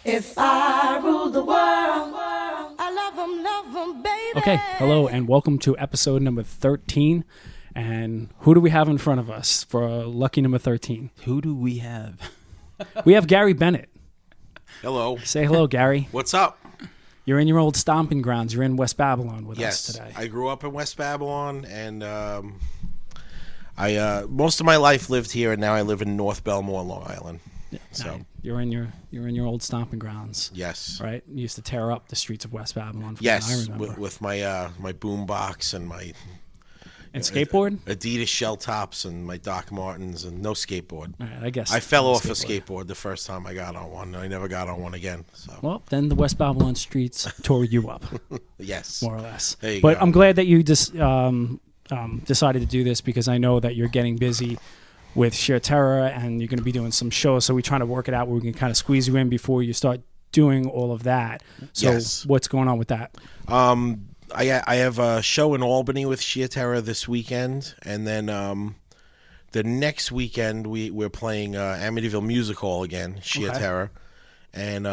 If I ruled the world, I love them, baby. Okay, hello and welcome to episode number 13. And who do we have in front of us for lucky number 13? Who do we have? We have Gary Bennett. Hello. Say hello, Gary. What's up? You're in your old stomping grounds. You're in West Babylon with us today. I grew up in West Babylon, and I most of my life lived here, and now I live in North Belmore, Long Island. So You're in your old stomping grounds. yes, Right? You used to tear up the streets of West Babylon. From what I yes, remember. with my my boom box and my And skateboard? Adidas shell tops and my Doc Martens and no skateboard. All right, I guess. I fell off a skateboard the first time I got on one. I never got on one again. So Well, then the West Babylon streets tore you up, yes, more or less. There you But go. I'm glad that you just decided to do this because I know that you're getting busy with Sheer Terror and you're going to be doing some shows. So we're trying to work it out where we can kind of squeeze you in before you start doing all of that. So Yes. what's going on with that? I have a show in Albany with Sheer Terror this weekend, and then the next weekend we're playing Amityville Music Hall again, Sheer Okay. Terror, and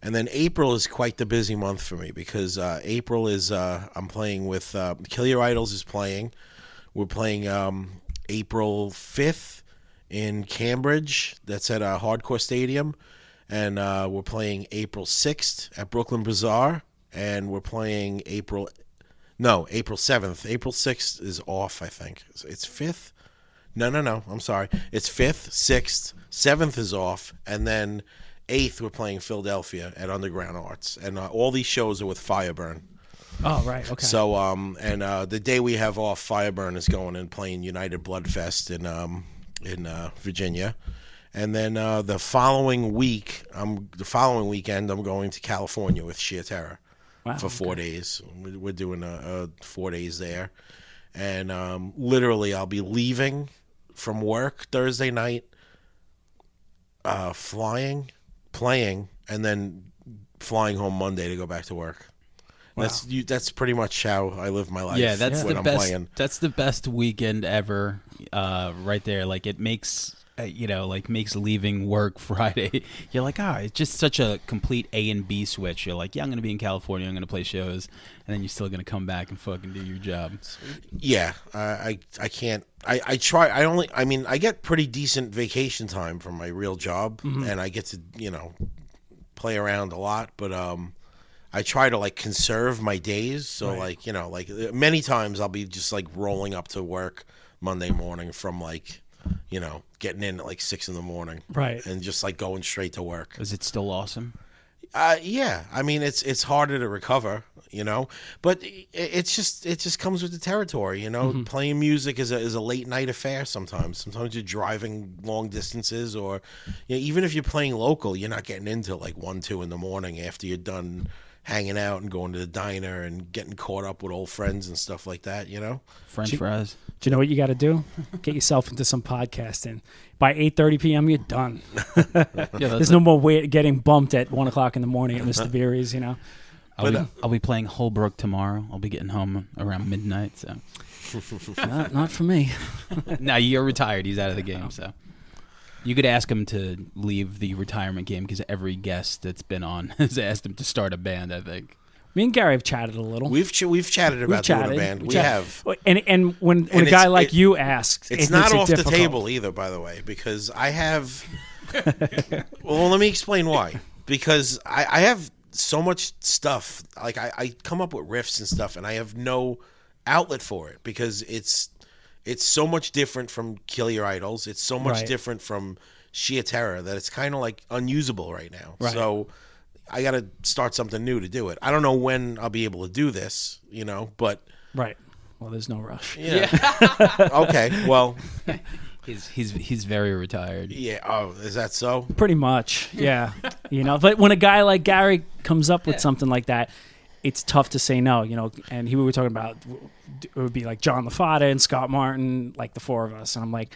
then April is quite the busy month for me because April is I'm playing with Kill Your Idols is playing. We're playing April 5th in Cambridge. That's at a Hardcore Stadium, and we're playing April 6th at Brooklyn Bazaar. And we're playing April 7th. April 6th is off, I think. It's 5th? No. I'm sorry. It's 5th, 6th, 7th is off, and then 8th we're playing Philadelphia at Underground Arts. And all these shows are with Fireburn. Oh, right. Okay. So, the day we have off, Fireburn is going and playing United Bloodfest in Virginia. And then the following weekend, I'm going to California with Sheer Terror. Wow, For 4 days. We're doing 4 days there. And literally I'll be leaving from work Thursday night, playing, and then flying home Monday to go back to work. Wow. That's pretty much how I live my life. Yeah, that's when the I'm best. playing. That's the best weekend ever, right there. Like it makes, makes leaving work Friday. You're like, it's just such a complete A and B switch. You're like, yeah, I'm gonna be in California. I'm gonna play shows, and then you're still gonna come back and fucking do your job. Yeah, I can't. I try. I get pretty decent vacation time from my real job, and I get to play around a lot. But I try to conserve my days. So Right. many times I'll be just rolling up to work Monday morning from getting in at 6 a.m. Right. and just going straight to work. Is it still awesome? Yeah, I mean it's harder to recover, but it just comes with the territory, Playing music is a late night affair sometimes. Sometimes you're driving long distances, or even if you're playing local, you're not getting into 1, 2 in the morning after you're done hanging out and going to the diner and getting caught up with old friends and stuff like that, French fries. Do you know what you got to do? Get yourself into some podcasting. By 8:30 p.m., you're done. There's no more getting bumped at 1 o'clock in the morning at Mr. Beery's, I'll be playing Holbrook tomorrow. I'll be getting home around midnight. So, Not for me. no, you're retired. He's out of the game. So, you could ask him to leave the retirement game because every guest that's been on has asked him to start a band. I think. Me and Gary have chatted a little. We've chatted about doing a band. We have. And when a guy like you asks, it's it not makes it off difficult. the table either, by the way, because I have. Well, let me explain why. Because I have so much stuff. I come up with riffs and stuff, and I have no outlet for it because it's so much different from Kill Your Idols. It's so much Right. different from Sheer Terror that it's kind of unusable right now. Right. So I got to start something new to do it. I don't know when I'll be able to do this, but Right. Well, there's no rush. yeah. Okay. Well, He's very retired. yeah. Oh, is that so? Pretty much, yeah. But when a guy like Gary comes up with something like that, it's tough to say no, And we were talking about it would be like John LaFada and Scott Martin, like the four of us. And I'm like,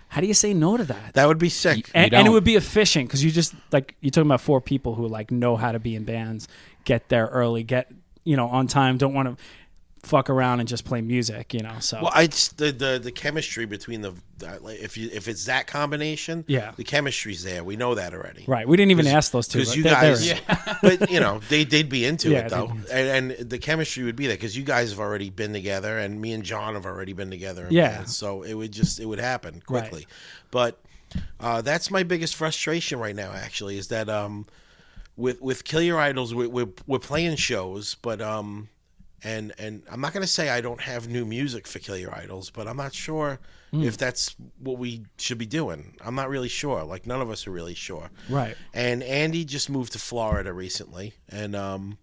how do you say no to that? That would be sick. And it would be efficient because you just you're talking about four people who know how to be in bands, get there early, get on time, don't want to fuck around and just play music, So Well, I just, the chemistry between if it's that combination, Yeah. the chemistry's there. We know that already. right, we didn't even ask those two. Because but you they're guys, in. but they'd be into Yeah, it though, and the chemistry would be there because you guys have already been together, and me and John have already been together. In Yeah. bands, so it would happen quickly. But that's my biggest frustration right now. Actually, is that with Kill Your Idols, we're playing shows, but and I'm not going to say I don't have new music for Kill Your Idols, but I'm not sure if that's what we should be doing. I'm not really sure. Like, none of us are really sure. Right. And Andy just moved to Florida recently, and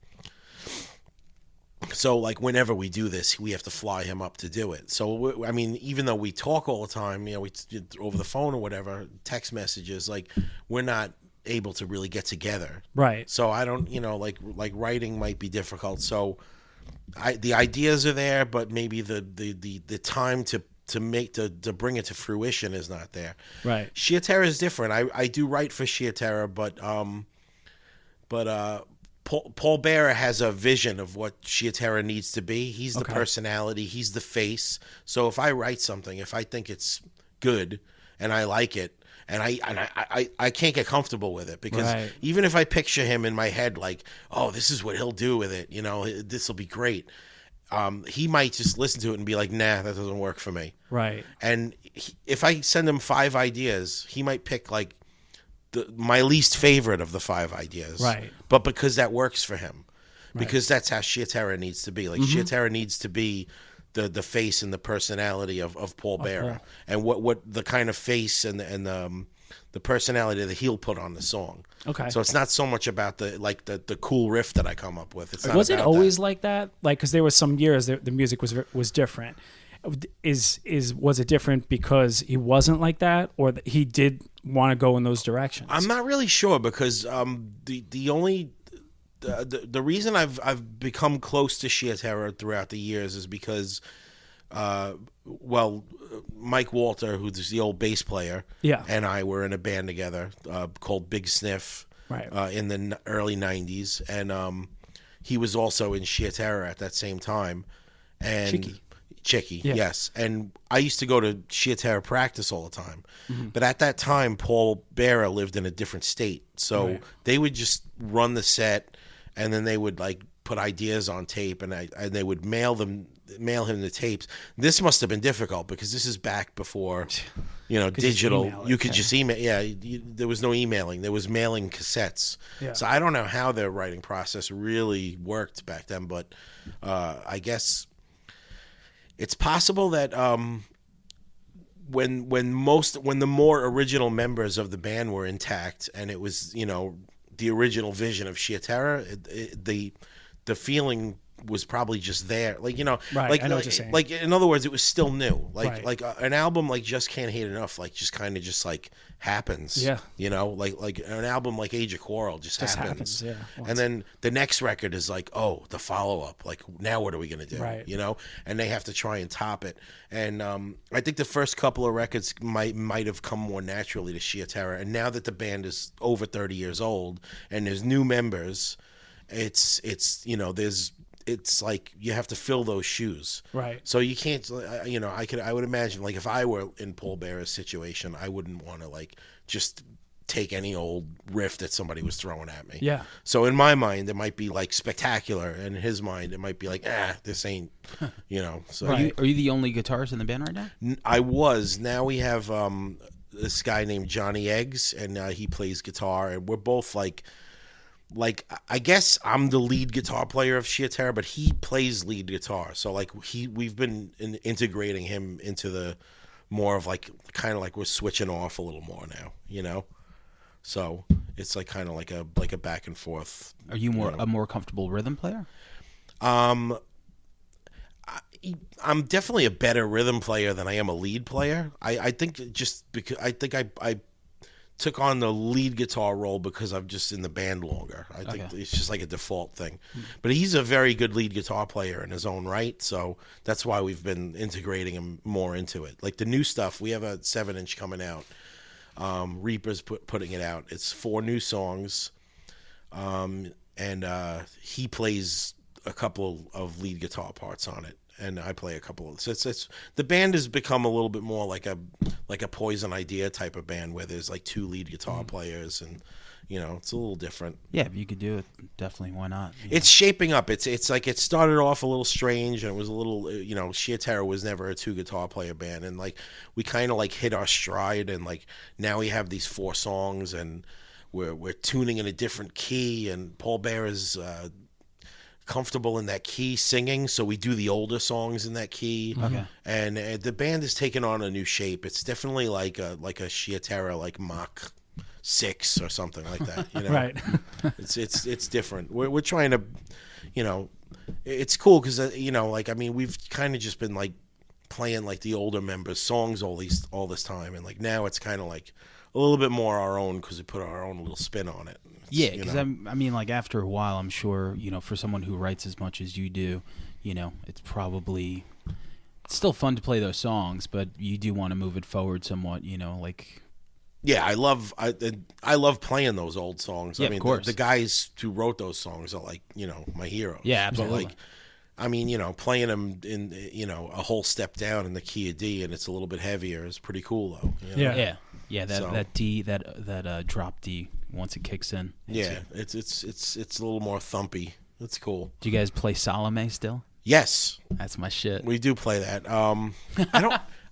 so like whenever we do this, we have to fly him up to do it. So I mean, even though we talk all the time, we over the phone or whatever, text messages, like we're not able to really get together. Right. So I don't, like writing might be difficult. So the ideas are there, but maybe the time to bring it to fruition is not there. Right. Shia Terra is different. I do write for Shia Terra, but Paul Bearer has a vision of what Shia Terra needs to be. He's the personality. He's the face. So if I write something, if I think it's good and I like it, and I can't get comfortable with it because even if I picture him in my head like, oh, this is what he'll do with it, this will be great. He might just listen to it and be like, nah, that doesn't work for me. Right. And if I send him 5 ideas, he might pick like my least favorite of the 5 ideas. Right. But because that works for him. Because that's how Shia Terra needs to be. Like Shia Terra needs to be the face and the personality of Paul Bearer, and what the kind of face and the personality that he'll put on the song. Okay. So it's not so much about the cool riff that I come up with. It's not was it about always that. like that? Like, because there was some years that the music was different. Was it different because he wasn't like that, or that he did want to go in those directions? I'm not really sure because the reason I've become close to Shia Terra throughout the years is because, Mike Walter, who's the old bass player, and I were in a band together called Big Sniff, in the early '90s, and he was also in Shia Terra at that same time, and Chicky, yes, and I used to go to Shia Terra practice all the time, but at that time Paul Bearer lived in a different state, so they would just run the set. And then they would like put ideas on tape, and they would mail him the tapes. This must have been difficult because this is back before, digital. You could just email. Yeah, there was no emailing. There was mailing cassettes. Yeah. So I don't know how their writing process really worked back then, but I guess it's possible that when the more original members of the band were intact, and it was the original vision of Shia Terra, the feeling was probably just there. Like, I know what you're saying. Like, in other words, it was still new. Like an album like Just Can't Hate Enough, like just kind of just like happens. Yeah. Like an album like Age of Quarrel just happens. Yeah. And then the next record is like, oh, the follow-up. Like, now what are we going to do? Right. And they have to try and top it. And I think the first couple of records might have come more naturally to Shia Terra. And now that the band is over 30 years old and there's new members, it's like you have to fill those shoes. Right. So you can't, I would imagine, like, if I were in Paul Bearer's situation, I wouldn't want to, like, just take any old riff that somebody was throwing at me. Yeah. So in my mind, it might be, like, spectacular. And in his mind, it might be like, this ain't, So Are you the only guitarist in the band right now? I was. Now we have this guy named Johnny Eggs, and he plays guitar. And we're both, like I guess I'm the lead guitar player of Shia Terra, but he plays lead guitar. So like we've been integrating him into the more of like kind of like we're switching off a little more now, So it's like kind of like a back and forth. Are you a more comfortable rhythm player? I'm definitely a better rhythm player than I am a lead player. I think just because I think I took on the lead guitar role because I'm just in the band longer. I think it's just like a default thing. But he's a very good lead guitar player in his own right, so that's why we've been integrating him more into it. Like the new stuff, we have a 7-inch coming out. Reaper's putting it out. It's 4 new songs, and he plays a couple of lead guitar parts on it, and I play a couple of. So it's the band has become a little bit more like a Poison Idea type of band where there's like 2 lead guitar players, and it's a little different. Yeah, if you could do it, definitely, why not? It's shaping up. It's like it started off a little strange, and it was a little, Sheer Terror was never a 2 guitar player band, and like we kind of like hit our stride, and like now we have these 4 songs, and we're tuning in a different key, and Paul Bear is comfortable in that key singing, so we do the older songs in that key. Okay. And the band has taken on a new shape. It's definitely like a Sheer Terror, like Mach 6 or something like that. Right. It's different. We're trying to, it's cool because we've kind of just been like playing like the older members' songs all this time, and like now it's kind of like a little bit more our own because we put our own little spin on it. Yeah, because I mean, like after a while, I'm sure for someone who writes as much as you do, it's probably still fun to play those songs, but you do want to move it forward somewhat. Like. Yeah, I love playing those old songs. Yeah, I mean, of course. The guys who wrote those songs are like my heroes. Yeah, absolutely. But like, I mean, playing them in a whole step down in the key of D, and it's a little bit heavier is pretty cool though. Yeah. That D, that drop D once it kicks in. It's a little more thumpy. It's cool. Do you guys play Salome still? Yes, That's my shit. we do play that.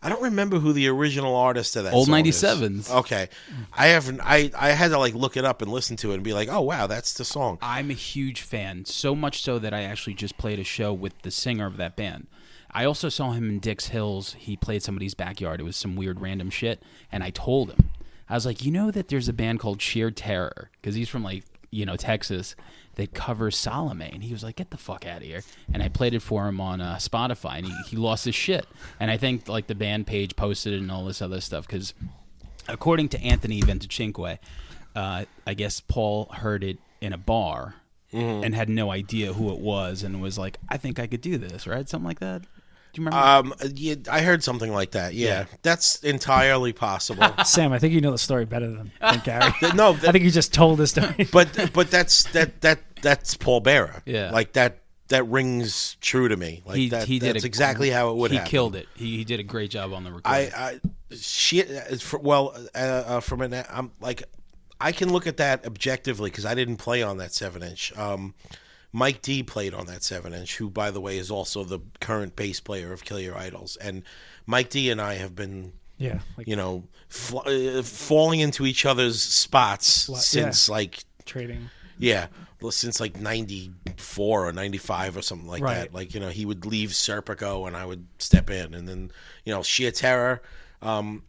I don't remember who the original artist of that Old song is. 97s. Okay, I haven't. I had to like look it up and listen to it and be like, oh wow, that's the song. I'm a huge fan, so much so that I actually just played a show with the singer of that band. I also saw him in Dix Hills. He played somebody's backyard. It was some weird random shit, and I told him, I was like, that there's a band called Sheer Terror, because he's from like Texas, that covers Salome, and he was like, get the fuck out of here. And I played it for him on Spotify, and he lost his shit. And I think like the band page posted it and all this other stuff, because according to Anthony Venticinque, I guess Paul heard it in a bar and had no idea who it was, and was like, I think I could do this, right? Something like that. Do you remember? Yeah, I heard something like that. Yeah. That's entirely possible. Sam, I think you know the story better than Gary. No, I think you just told the story. but that's Paul Bearer. Yeah. Like that rings true to me. Like that's exactly how it would happen. He killed it. He did a great job on the recording. I can look at that objectively because I didn't play on that 7-inch. Mike D played on that 7-inch, who, by the way, is also the current bass player of Kill Your Idols. And Mike D and I have been, falling into each other's spots since like trading. Yeah, well, since like 94 or 95 or something like that. Like, he would leave Serpico and I would step in. And then, Sheer Terror,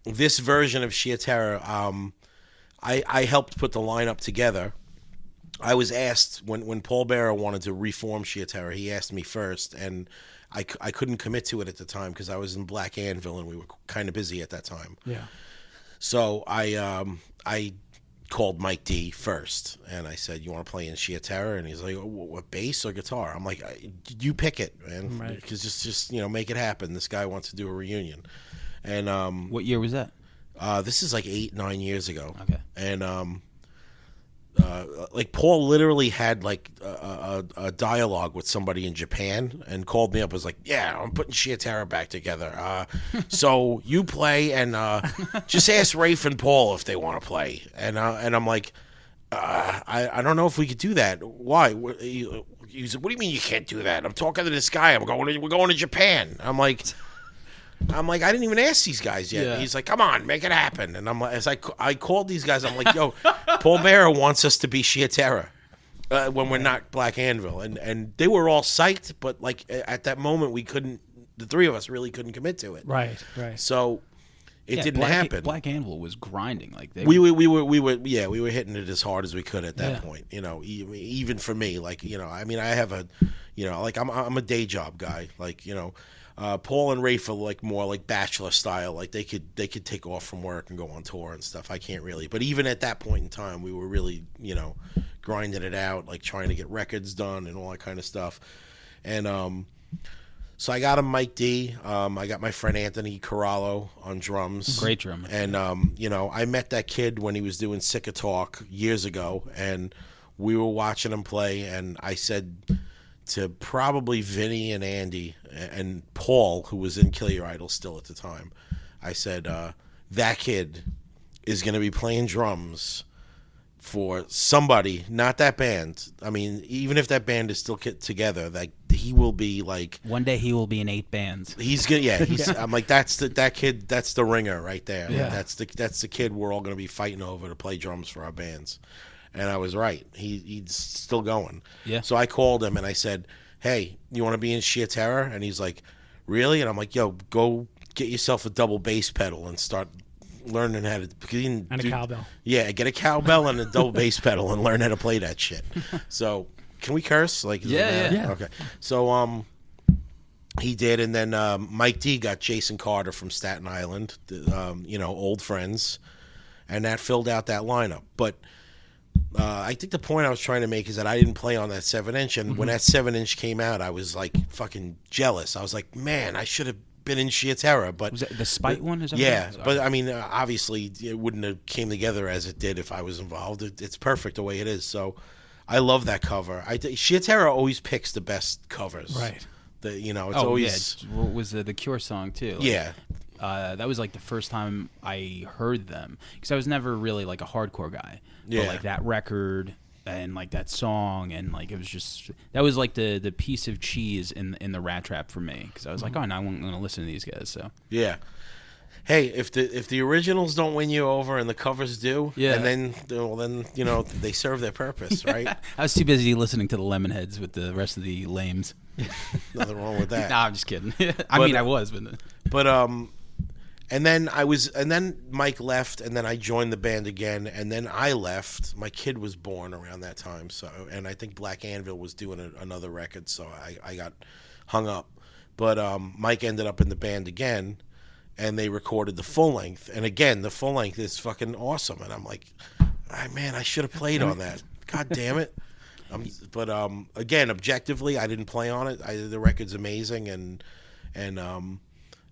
this version of Sheer Terror, I helped put the lineup together. I was asked when Paul Bearer wanted to reform Sheer Terror, he asked me first, and I couldn't commit to it at the time because I was in Black Anvil and we were kind of busy at that time. Yeah. So I called Mike D first, and I said, "You want to play in Sheer Terror?" And he's like, "What, bass or guitar?" I'm like, "You pick it, man, because just make it happen. This guy wants to do a reunion." And what year was that? This is like 8-9 years ago. Okay. And like Paul literally had like a dialogue with somebody in Japan and called me up. Was like, "Yeah, I'm putting Sheer Terror back together. So you play and just ask Rafe and Paul if they want to play." And I'm like, I don't know if we could do that. Why? He said, "What do you mean you can't do that? I'm talking to this guy. We're going to Japan." I'm like, I didn't even ask these guys yet. Yeah. He's like, "Come on, make it happen." And I'm like, I called these guys. I'm like, "Yo, Paul Bearer wants us to be Sheer Terror when we're not Black Anvil," and they were all psyched. But like at that moment, we couldn't. The three of us really couldn't commit to it. Right. So it didn't happen. Black Anvil was grinding like they. We were hitting it as hard as we could at that point. Even for me, like I mean, I have a, like I'm a day job guy, like Paul and Rafe are like more like bachelor style. Like they could take off from work and go on tour and stuff. I can't really. But even at that point in time, we were really grinding it out, like trying to get records done and all that kind of stuff. And so I got him Mike D. I got my friend Anthony Corallo on drums. Great drummer. And I met that kid when he was doing Sick of Talk years ago, and we were watching him play. And I said to probably Vinny and Andy and Paul, who was in Kill Your Idol still at the time. I said, that kid is going to be playing drums for somebody, not that band. I mean, even if that band is still together, like he will be like One day he will be in 8 bands. he's gonna. Yeah, he's. I'm like that kid. That's the ringer right there. Yeah. That's the kid we're all gonna be fighting over to play drums for our bands. And I was right. He's still going. Yeah. So I called him and I said, "Hey, you want to be in Sheer Terror?" And he's like, "Really?" And I'm like, "Yo, go get yourself a double bass pedal and start learning how to And a cowbell. Yeah, get a cowbell and a double bass pedal and learn how to play that shit." So, can we curse? Like, is it Yeah, bad? yeah. Okay. So, he did, and then Mike D got Jason Carter from Staten Island, old friends, and that filled out that lineup. But I think the point I was trying to make is that I didn't play on that 7-inch, and when that 7-inch came out, I was like fucking jealous. I was like, man, I should have been in Sheer Terror, but Was that the Spite one? Is that yeah, what but I mean, obviously, it wouldn't have came together as it did if I was involved. It's perfect the way it is. So, I love that cover. Sheer Terror always picks the best covers. Right. It's Oh, always yeah. What was the Cure song, too? Like, yeah. That was like the first time I heard them, because I was never really like a hardcore guy. Yeah. But like that record and like that song, and like it was just, that was like the piece of cheese in the Rat Trap for me, because I was like, oh, now I'm going to listen to these guys. So Yeah. Hey, if the originals don't win you over and the covers do, Yeah. and then they serve their purpose, right? I was too busy listening to the Lemonheads with the rest of the lames. Nothing wrong with that. Nah, I'm just kidding. I was, but But and then Mike left, and then I joined the band again, and then I left. My kid was born around that time, so, and I think Black Anvil was doing another record, so I got hung up. But Mike ended up in the band again, and they recorded the full length, and again the full length is fucking awesome, and I'm like, man, I should have played on that. God damn it. But again, objectively, I didn't play on it. The record's amazing, and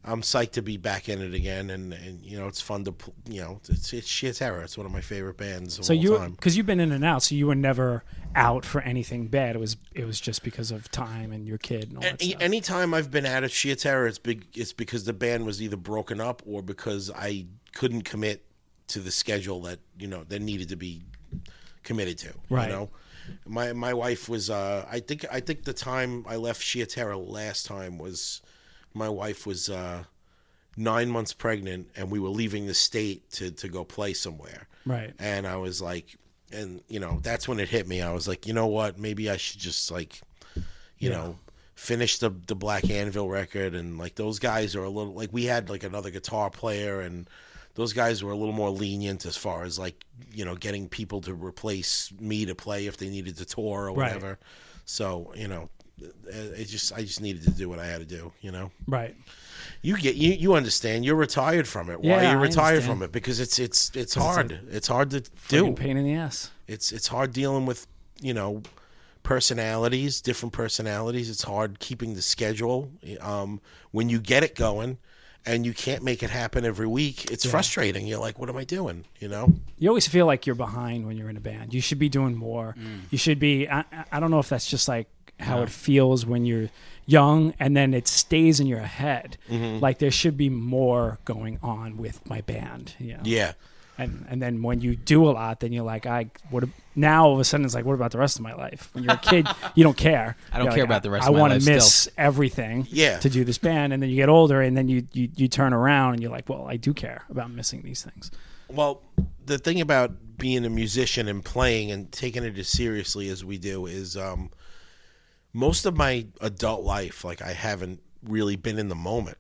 I'm psyched to be back in it again, and it's fun to it's Sheer Terror. It's one of my favorite bands of all time. Because you've been in and out, so you were never out for anything bad. It was just because of time and your kid and all that stuff. Anytime I've been out of Sheer Terror, it's because the band was either broken up or because I couldn't commit to the schedule that that needed to be committed to. Right. My wife was I think the time I left Sheer Terror last time was my wife was 9 months pregnant, and we were leaving the state to go play somewhere. Right. And I was like, and that's when it hit me. I was like, you know what? Maybe I should just finish the Black Anvil record, and like those guys are a little like we had like another guitar player, and those guys were a little more lenient as far as like getting people to replace me to play if they needed to tour or whatever. Right. So I just needed to do what I had to do. Right. You understand? You're retired from it. Why Yeah, are you I retired understand. from it? Because it's hard. It's hard to do. Friggin' pain in the ass. It's hard dealing with personalities, different personalities. It's hard keeping the schedule. When you get it going, and you can't make it happen every week, it's frustrating. You're like, what am I doing? You always feel like you're behind when you're in a band. You should be doing more. You should be. I don't know if that's just like how it feels when you're young, and then it stays in your head. Like there should be more going on with my band. Yeah. And then when you do a lot, then you're like, now all of a sudden it's like, what about the rest of my life? When you're a kid, you don't care. I don't You're care like, about the rest I of my want life to miss everything to do this band. And then you get older, and then you turn around and you're like, well, I do care about missing these things. Well, the thing about being a musician and playing and taking it as seriously as we do is most of my adult life, like I haven't really been in the moment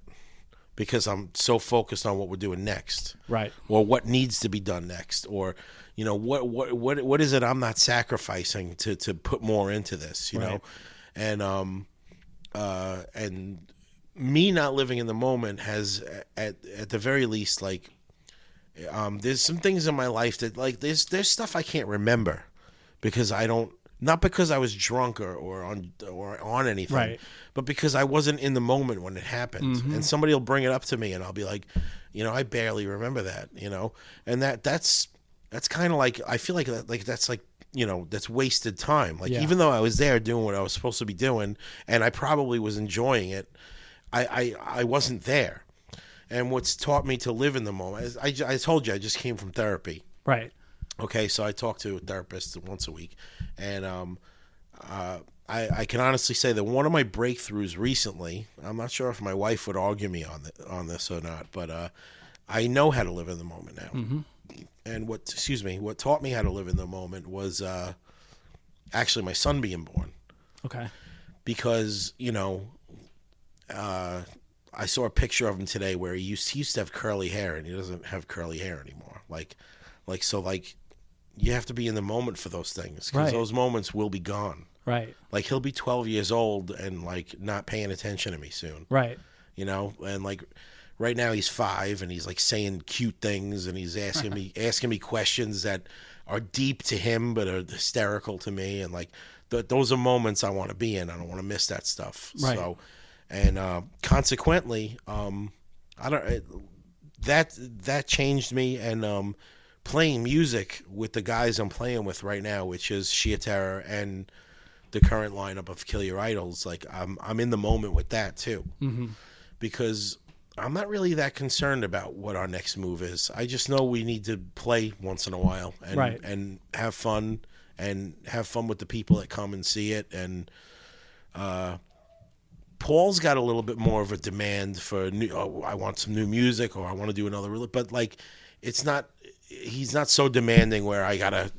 because I'm so focused on what we're doing next. Right. Or what needs to be done next, or what is it I'm not sacrificing to put more into this, know? And me not living in the moment has at the very least like there's some things in my life that like there's stuff I can't remember because I don't, not because I was drunk or on anything, right, but because I wasn't in the moment when it happened. And somebody will bring it up to me and I'll be like, I barely remember that, and that's kind of like, I feel like that's like that's wasted time. Like Yeah. even though I was there doing what I was supposed to be doing, and I probably was enjoying it, I wasn't there. And what's taught me to live in the moment is I told you I just came from therapy. Right. Okay, so I talk to a therapist once a week, and I can honestly say that one of my breakthroughs recently, I'm not sure if my wife would argue me on this or not, but I know how to live in the moment now. Mm-hmm. And what taught me how to live in the moment was actually my son being born. Okay. Because, I saw a picture of him today where he used to have curly hair, and he doesn't have curly hair anymore. Like you have to be in the moment for those things, because Right. those moments will be gone. Right. Like he'll be 12 years old and like not paying attention to me soon. Right. And like right now he's 5 and he's like saying cute things, and he's asking me questions that are deep to him but are hysterical to me, and like those are moments I want to be in. I don't want to miss that stuff. Right. So, and consequently, that changed me, and playing music with the guys I'm playing with right now, which is Sheer Terror and the current lineup of Kill Your Idols, like I'm in the moment with that too. Mm-hmm. Because I'm not really that concerned about what our next move is. I just know we need to play once in a while and Right. and have fun with the people that come and see it. And Paul's got a little bit more of a demand for new. Oh, I want some new music, or I want to do another. But like, it's not. He's not so demanding where I gotta,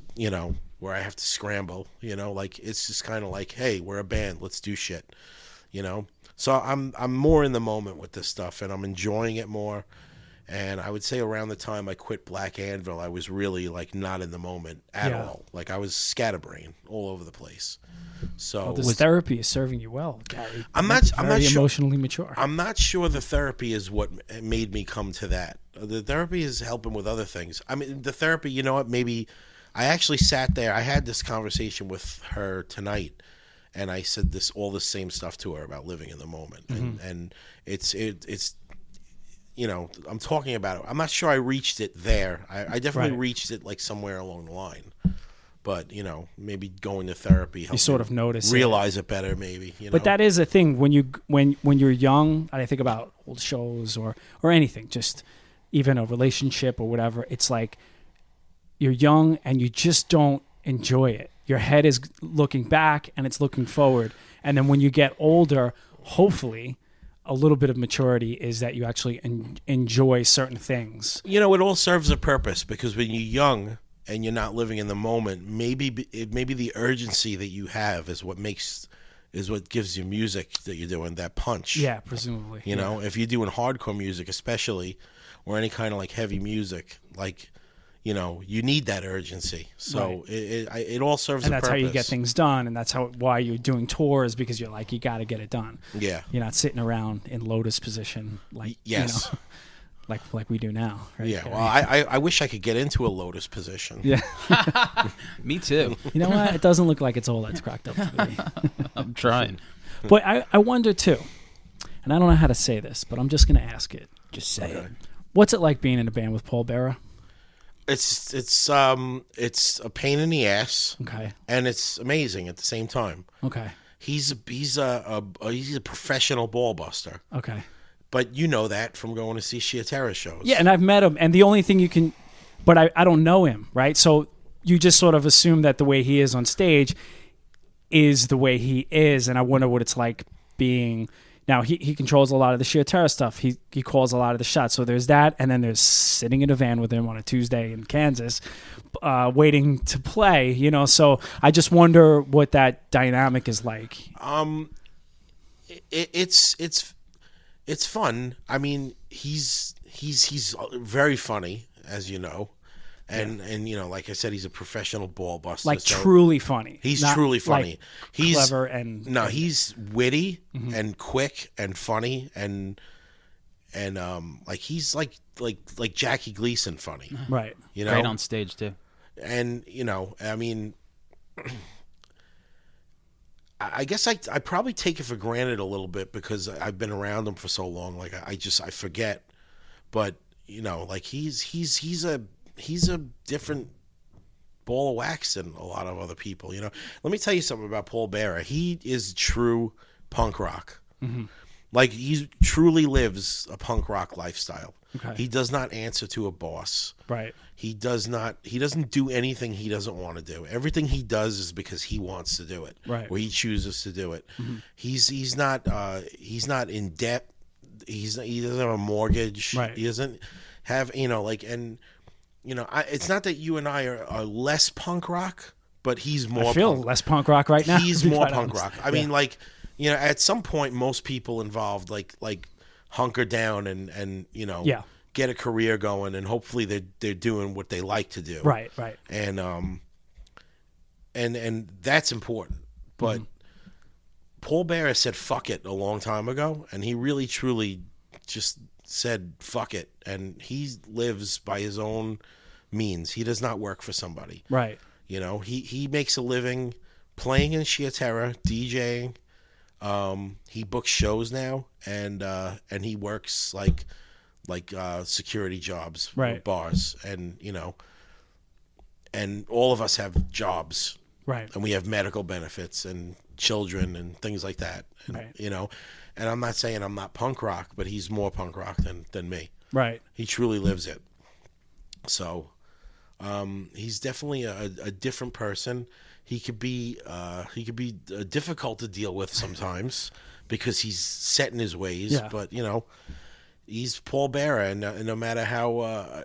where I have to scramble. Like it's just kind of like, hey, we're a band, let's do shit. So I'm more in the moment with this stuff, and I'm enjoying it more. And I would say around the time I quit Black Anvil, I was really like not in the moment at Yeah. all. Like I was scatterbrained all over the place. So Well, this therapy is serving you well, Gary. I'm not Very sure. emotionally mature. I'm not sure the therapy is what made me come to that. The therapy is helping with other things. I mean, the therapy, you know what? Maybe I actually sat there. I had this conversation with her tonight, and I said all the same stuff to her about living in the moment. Mm-hmm. And it's I'm talking about it. I'm not sure I reached it there. I definitely Right. reached it like somewhere along the line. But maybe going to therapy helps sort of notice it. realize it better. Maybe But that is a thing when you're young, and I think about old shows or anything, just even a relationship or whatever. It's like you're young and you just don't enjoy it. Your head is looking back and it's looking forward. And then when you get older, hopefully, a little bit of maturity is that you actually enjoy certain things. it all serves a purpose, because when you're young and you're not living in the moment, maybe the urgency that you have is what gives you music that you're doing that punch. Yeah, presumably. If you're doing hardcore music, especially, or any kind of like heavy music, like, you need that urgency. So Right. it all serves And a that's purpose. how you get things done, and that's why you're doing tours, because you're like, you got to get it done. Yeah. You're not sitting around in lotus position like Yes. like we do now, right? Yeah. Gary? Well, I wish I could get into a lotus position. Yeah. Me too. You know what? It doesn't look like it's all that's cracked up to be. I'm trying. But I wonder too, and I don't know how to say this, but I'm just going to ask it. Just say it. What's it like being in a band with Paul Bearer? It's a pain in the ass, Okay. and it's amazing at the same time. Okay. He's a professional ball buster, Okay. but you know that from going to see Sheer Terror shows. Yeah, and I've met him, and the only thing you can, but I don't know him, right? So you just sort of assume that the way he is on stage is the way he is, and I wonder what it's like being. Now, he controls a lot of the Sheer Terror stuff. He calls a lot of the shots. So there's that, and then there's sitting in a van with him on a Tuesday in Kansas, waiting to play. So I just wonder what that dynamic is like. It's fun. I mean, he's very funny, as you know. And like I said, he's a professional ball buster. Like so truly funny. He's Not, truly funny. like, He's clever and no, he's witty Mm-hmm. and quick and funny and like he's like Jackie Gleason funny. right. Great on stage too. And I mean, I guess I probably take it for granted a little bit because I've been around him for so long. Like I forget, but like he's a different ball of wax than a lot of other people. You know, let me tell you something about Paul Bearer. He is true punk rock. Like, he truly lives a punk rock lifestyle. Okay. He does not answer to a boss. Right. He doesn't do anything he doesn't want to do. Everything he does is because he wants to do it. Right. Or he chooses to do it. He's not in debt. He doesn't have a mortgage. Right. He doesn't have, it's not that you and I are less punk rock, but he's more I feel punk. less punk rock right now. He's to be more quite punk honest. rock. I mean, like, at some point, most people involved, like hunker down and Yeah. get a career going, and hopefully they're doing what they like to do. Right. And that's important. But Paul Bearer said fuck it a long time ago, and he really truly just said fuck it, and he lives by his own means. He does not work for somebody. Right. He makes a living playing in sheer terror, DJing. He books shows now, and he works like security jobs, Right. bars, and and all of us have jobs, Right. and we have medical benefits and children and things like that, and, Right. And I'm not saying I'm not punk rock, but he's more punk rock than me. Right. He truly lives it. So, he's definitely a different person. He could be difficult to deal with sometimes because he's set in his ways. Yeah. But he's Paul Bearer, and no matter how I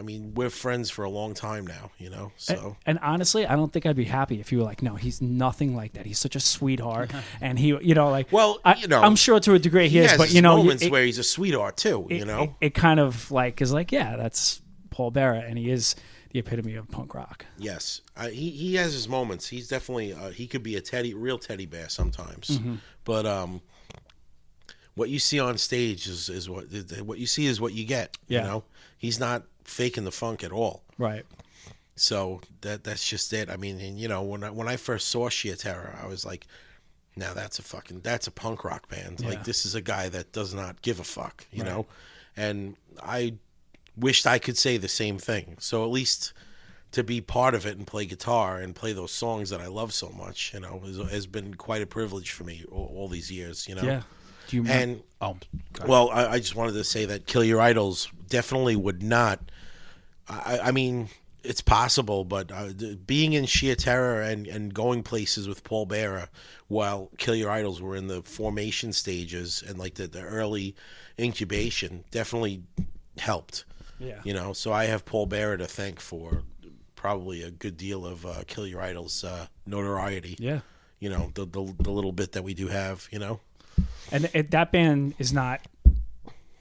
mean, we're friends for a long time now. So And honestly, I don't think I'd be happy if you were like, no, he's nothing like that. He's such a sweetheart, and he, like, well, I'm sure to a degree he is, has but his moments it, where he's a sweetheart too. it kind of like is like, yeah, that's Paul Bearer, and he is the epitome of punk rock. Yes, he has his moments. He's definitely he could be a real teddy bear sometimes, but what you see on stage is what you see is what you get. Yeah. He's not faking the funk at all. Right. So that's just it. I mean, and when I first saw Sheer Terror, I was like, now that's a punk rock band. Yeah. Like, this is a guy that does not give a fuck, know. And I wished I could say the same thing. So at least to be part of it and play guitar and play those songs that I love so much, has been quite a privilege for me all these years. Yeah. Do you remember? And well, I just wanted to say that Kill Your Idols definitely would not. I mean, it's possible, but being in Sheer Terror and going places with Paul Bearer while Kill Your Idols were in the formation stages and like the early incubation definitely helped. Yeah. So I have Paul Bearer to thank for probably a good deal of Kill Your Idols notoriety. Yeah. The little bit that we do have. And that band is not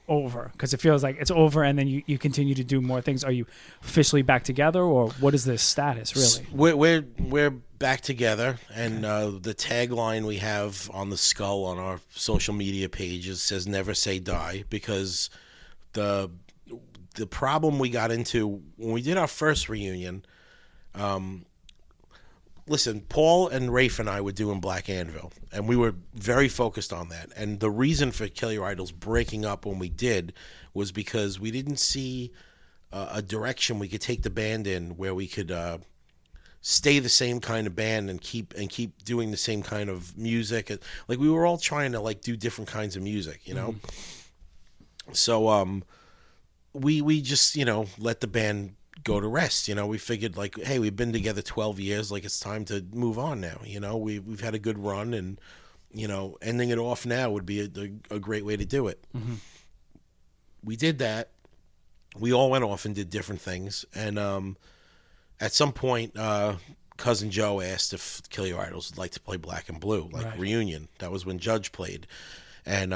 over, because it feels like it's over, and then you continue to do more things. Are you officially back together, or what is this status really? We're back together, and the tagline we have on the skull on our social media pages says "Never Say Die," because the problem we got into when we did our first reunion. Listen, Paul and Rafe and I were doing Black Anvil, and we were very focused on that. And the reason for Kill Your Idols breaking up when we did was because we didn't see a direction we could take the band in where we could stay the same kind of band and keep doing the same kind of music. Like, we were all trying to like do different kinds of music, So we just let the band go to rest. We figured like, hey, we've been together 12 years, like it's time to move on now. We've had a good run, and ending it off now would be a great way to do it. We did that. We all went off and did different things, and at some point Cousin Joe asked if Kill Your Idols would like to play Black and Blue, like reunion. That was when Judge played, and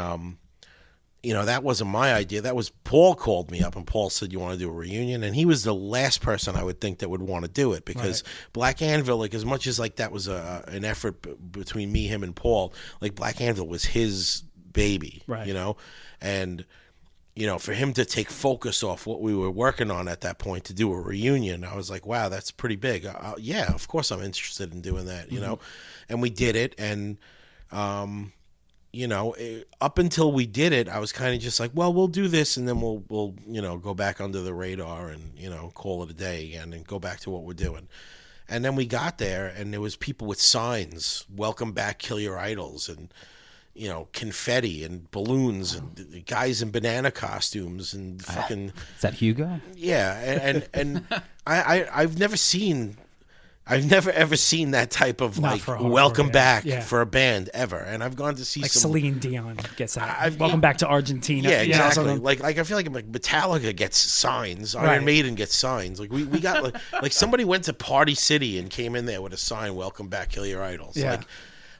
that wasn't my idea. That was Paul called me up, and Paul said, "You want to do a reunion?" And he was the last person I would think that would want to do it, because Black Anvil, like, as much as like that was an effort between me, him, and Paul, like Black Anvil was his baby, and for him to take focus off what we were working on at that point to do a reunion, I was like, wow, that's pretty big. Yeah, of course I'm interested in doing that, and we did it, and up until we did it, I was kind of just like, well, we'll do this, and then we'll go back under the radar and call it a day again and go back to what we're doing. And then we got there, and there was people with signs, "Welcome back, kill your idols," and confetti and balloons and guys in banana costumes and fucking. Is that Hugo? Yeah, and I've never ever seen that type of Not like for a hardcore welcome band. back Yeah. for a band ever. And I've gone to see Like some. Celine Dion gets that. I've- Welcome back to Argentina. Yeah, exactly. something. Like I feel like Metallica gets signs. Right. Iron Maiden gets signs. Like we got like somebody went to Party City and came in there with a sign, "Welcome back, kill your idols." Yeah.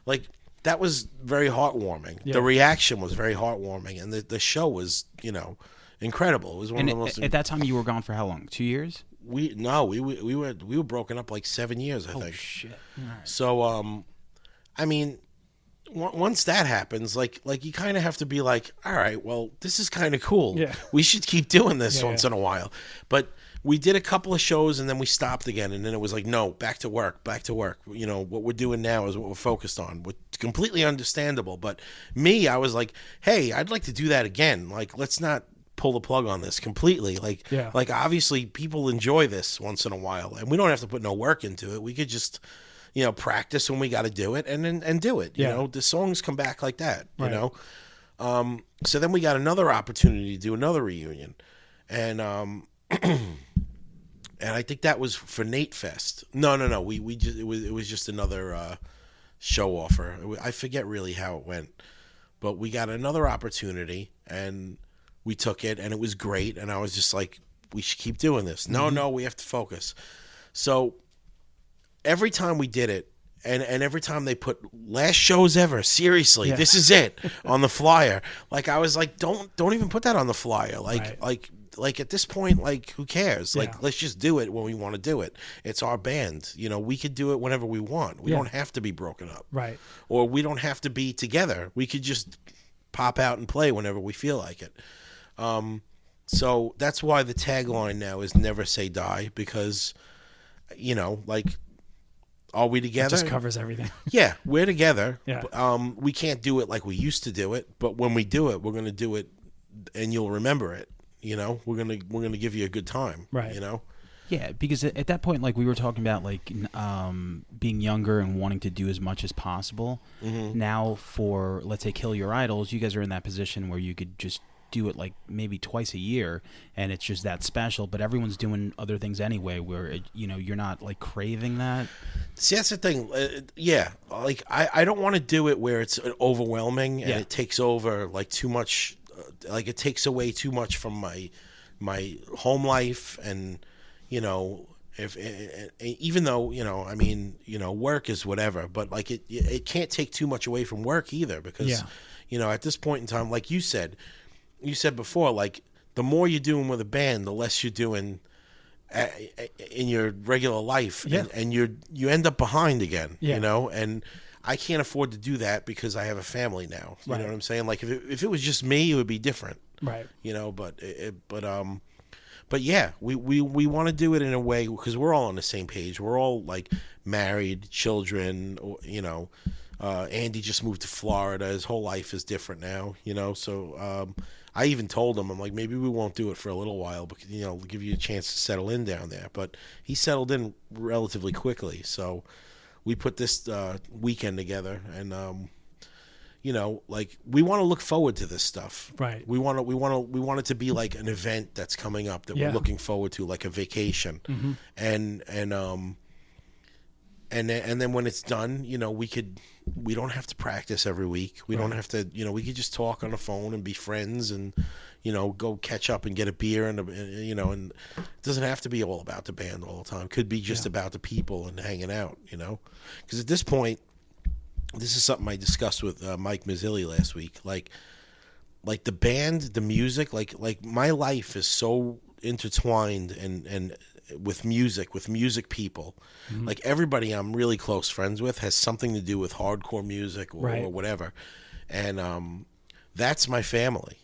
Like that was very heartwarming. Yeah. The reaction was very heartwarming, and the show was incredible. It was one And of the most. at that time, you were gone for how long? 2 years? We were broken up like 7 years, I think. Shit. So I mean, once that happens, like you kind of have to be like, all right, well, this is kind of cool. Yeah. We should keep doing this Yeah, once yeah. in a while. But we did a couple of shows and then we stopped again, and then it was like, no, back to work. What we're doing now is what we're focused on. It's completely understandable. But me, I was like, hey, I'd like to do that again. Like, let's not pull the plug on this completely. Like, Yeah. like obviously people enjoy this once in a while, and we don't have to put no work into it. We could just practice when we got to do it and do it. Yeah. The songs come back like that, Right. So then we got another opportunity to do another reunion. And and I think that was for Nate Fest. No. We just it was just another show offer. I forget really how it went. But we got another opportunity and we took it, and it was great, and I was just like, we should keep doing this. No, we have to focus. So every time we did it, and every time they put last shows ever, seriously, Yeah. this is it on the flyer. Like, I was like, don't even put that on the flyer. Right. Like at this point, like, who cares? Yeah. Like, let's just do it when we want to do it. It's our band. We could do it whenever we want. We Yeah. don't have to be broken up. Right. Or we don't have to be together. We could just pop out and play whenever we feel like it. So that's why the tagline now is "Never Say Die," because, like, are we It together? just covers everything. Yeah, we're together. Yeah. We can't do it like we used to do it, but when we do it, we're going to do it, and you'll remember it. We're gonna give you a good time. Right. Yeah, because at that point, like we were talking about, like being younger and wanting to do as much as possible. Mm-hmm. Now, for let's say Kill Your Idols, you guys are in that position where you could just do it like maybe twice a year, and it's just that special. But everyone's doing other things anyway, where you're not like craving that. See, that's the thing. Yeah, like I don't want to do it where it's overwhelming and Yeah. it takes over like too much. Like it takes away too much from my home life, and if even though I mean work is whatever, but like it can't take too much away from work either, because Yeah. at this point in time, like you said before, like the more you're doing with a band, the less you're doing in your regular life. Yeah. And you end up behind again. Yeah. And I can't afford to do that because I have a family now. You Right. know what I'm saying? Like if it was just me, it would be different. Right. But yeah, we want to do it in a way because we're all on the same page. We're all like married, children. Andy just moved to Florida. His whole life is different now. So I even told him, I'm like, maybe we won't do it for a little while, because give you a chance to settle in down there. But he settled in relatively quickly. So we put this weekend together, and like we want to look forward to this stuff. Right. We want it to be like an event that's coming up that Yeah. we're looking forward to, like a vacation. Mm-hmm. And then when it's done, we don't have to practice every week. We don't have to, we could just talk on the phone and be friends, and go catch up and get a beer, and and it doesn't have to be all about the band all the time. It could be just about the people and hanging out, because at this point, this is something I discussed with Mike Mazzilli last week. Like the band, the music, like my life is so intertwined and with music people. Mm-hmm. Like everybody I'm really close friends with has something to do with hardcore music or Right. whatever. And that's my family,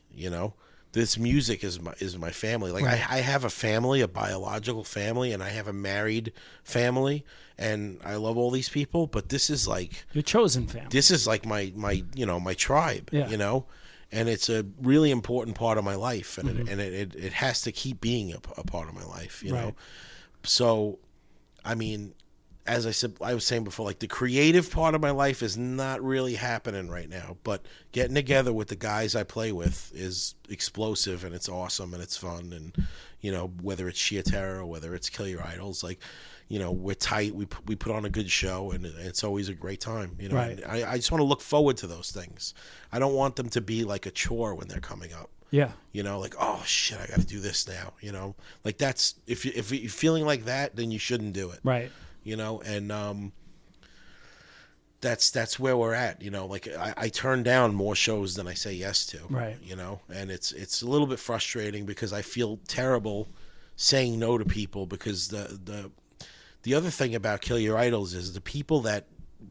this music is my family. Like Right. I have a family, a biological family, and I have a married family, and I love all these people. But this is like Your chosen family. this is like my my tribe. Yeah. And it's a really important part of my life, and Mm-hmm. it has to keep being a part of my life. You know, Right. so I mean, as I was saying before, like the creative part of my life is not really happening right now, but getting together with the guys I play with is explosive, and it's awesome, and it's fun. And whether it's Sheer Terror or whether it's Kill Your Idols, like we're tight, we put on a good show, and it's always a great time. Right. And I just want to look forward to those things. I don't want them to be like a chore when they're coming up. Yeah. Like, oh shit, I got to do this now. Like that's if you're feeling like that, then you shouldn't do it. Right. And that's where we're at. Like I turn down more shows than I say yes to. Right. And it's a little bit frustrating because I feel terrible saying no to people, because the other thing about Kill Your Idols is the people that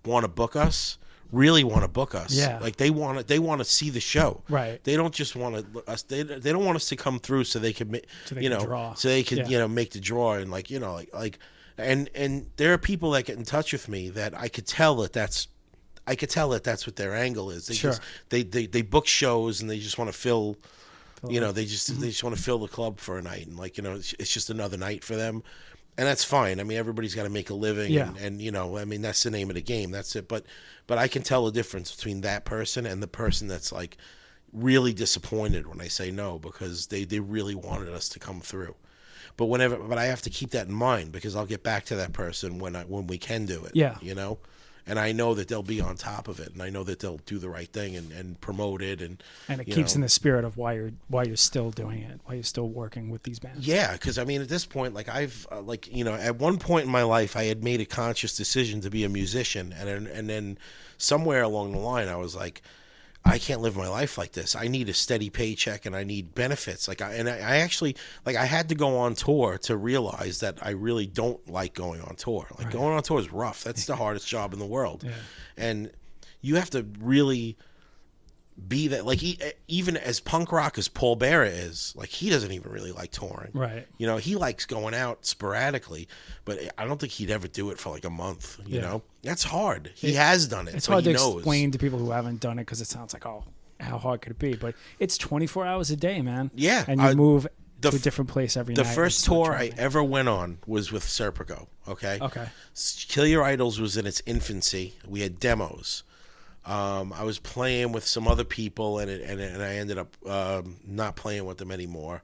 want to book us really want to book us. Yeah. Like they want to see the show. Right. They don't just want us. They don't want us to come through so they can So they can draw. so they can Yeah. make the draw, and and there are people that get in touch with me that I could tell that that's what their angle is. They Sure. just they book shows and they just want to fill they just want to fill the club for a night, and it's just another night for them. And that's fine. I mean, everybody's got to make a living, Yeah. and I mean, that's the name of the game. That's it. But I can tell the difference between that person and the person that's like really disappointed when I say no, because they really wanted us to come through. But I have to keep that in mind, because I'll get back to that person when we can do it. Yeah. And I know that they'll be on top of it, and I know that they'll do the right thing and promote it, and it keeps in the spirit of why you're still doing it, why you're still working with these bands. Yeah, because I mean, at this point, like I've at one point in my life, I had made a conscious decision to be a musician, and then somewhere along the line, I was like, I can't live my life like this. I need a steady paycheck, and I need benefits. I actually I had to go on tour to realize that I really don't like going on tour. Like going on tour is rough. That's the hardest job in the world. Yeah. And you have to really be that. Like even as punk rock as Paul Bearer is, like he doesn't even really like touring. Right. He likes going out sporadically, but I don't think he'd ever do it for like a month. You know, that's hard. He has done it. It's but hard to he knows. explain to people who haven't done it, because it sounds like, oh, how hard could it be? But it's 24 hours a day, man. Yeah, and you move the to a different place every night. The first It's not tour I driving. ever went on was with Serpico. Okay. Okay. Kill Your Idols was in its infancy. We had demos. I was playing with some other people, and I ended up not playing with them anymore.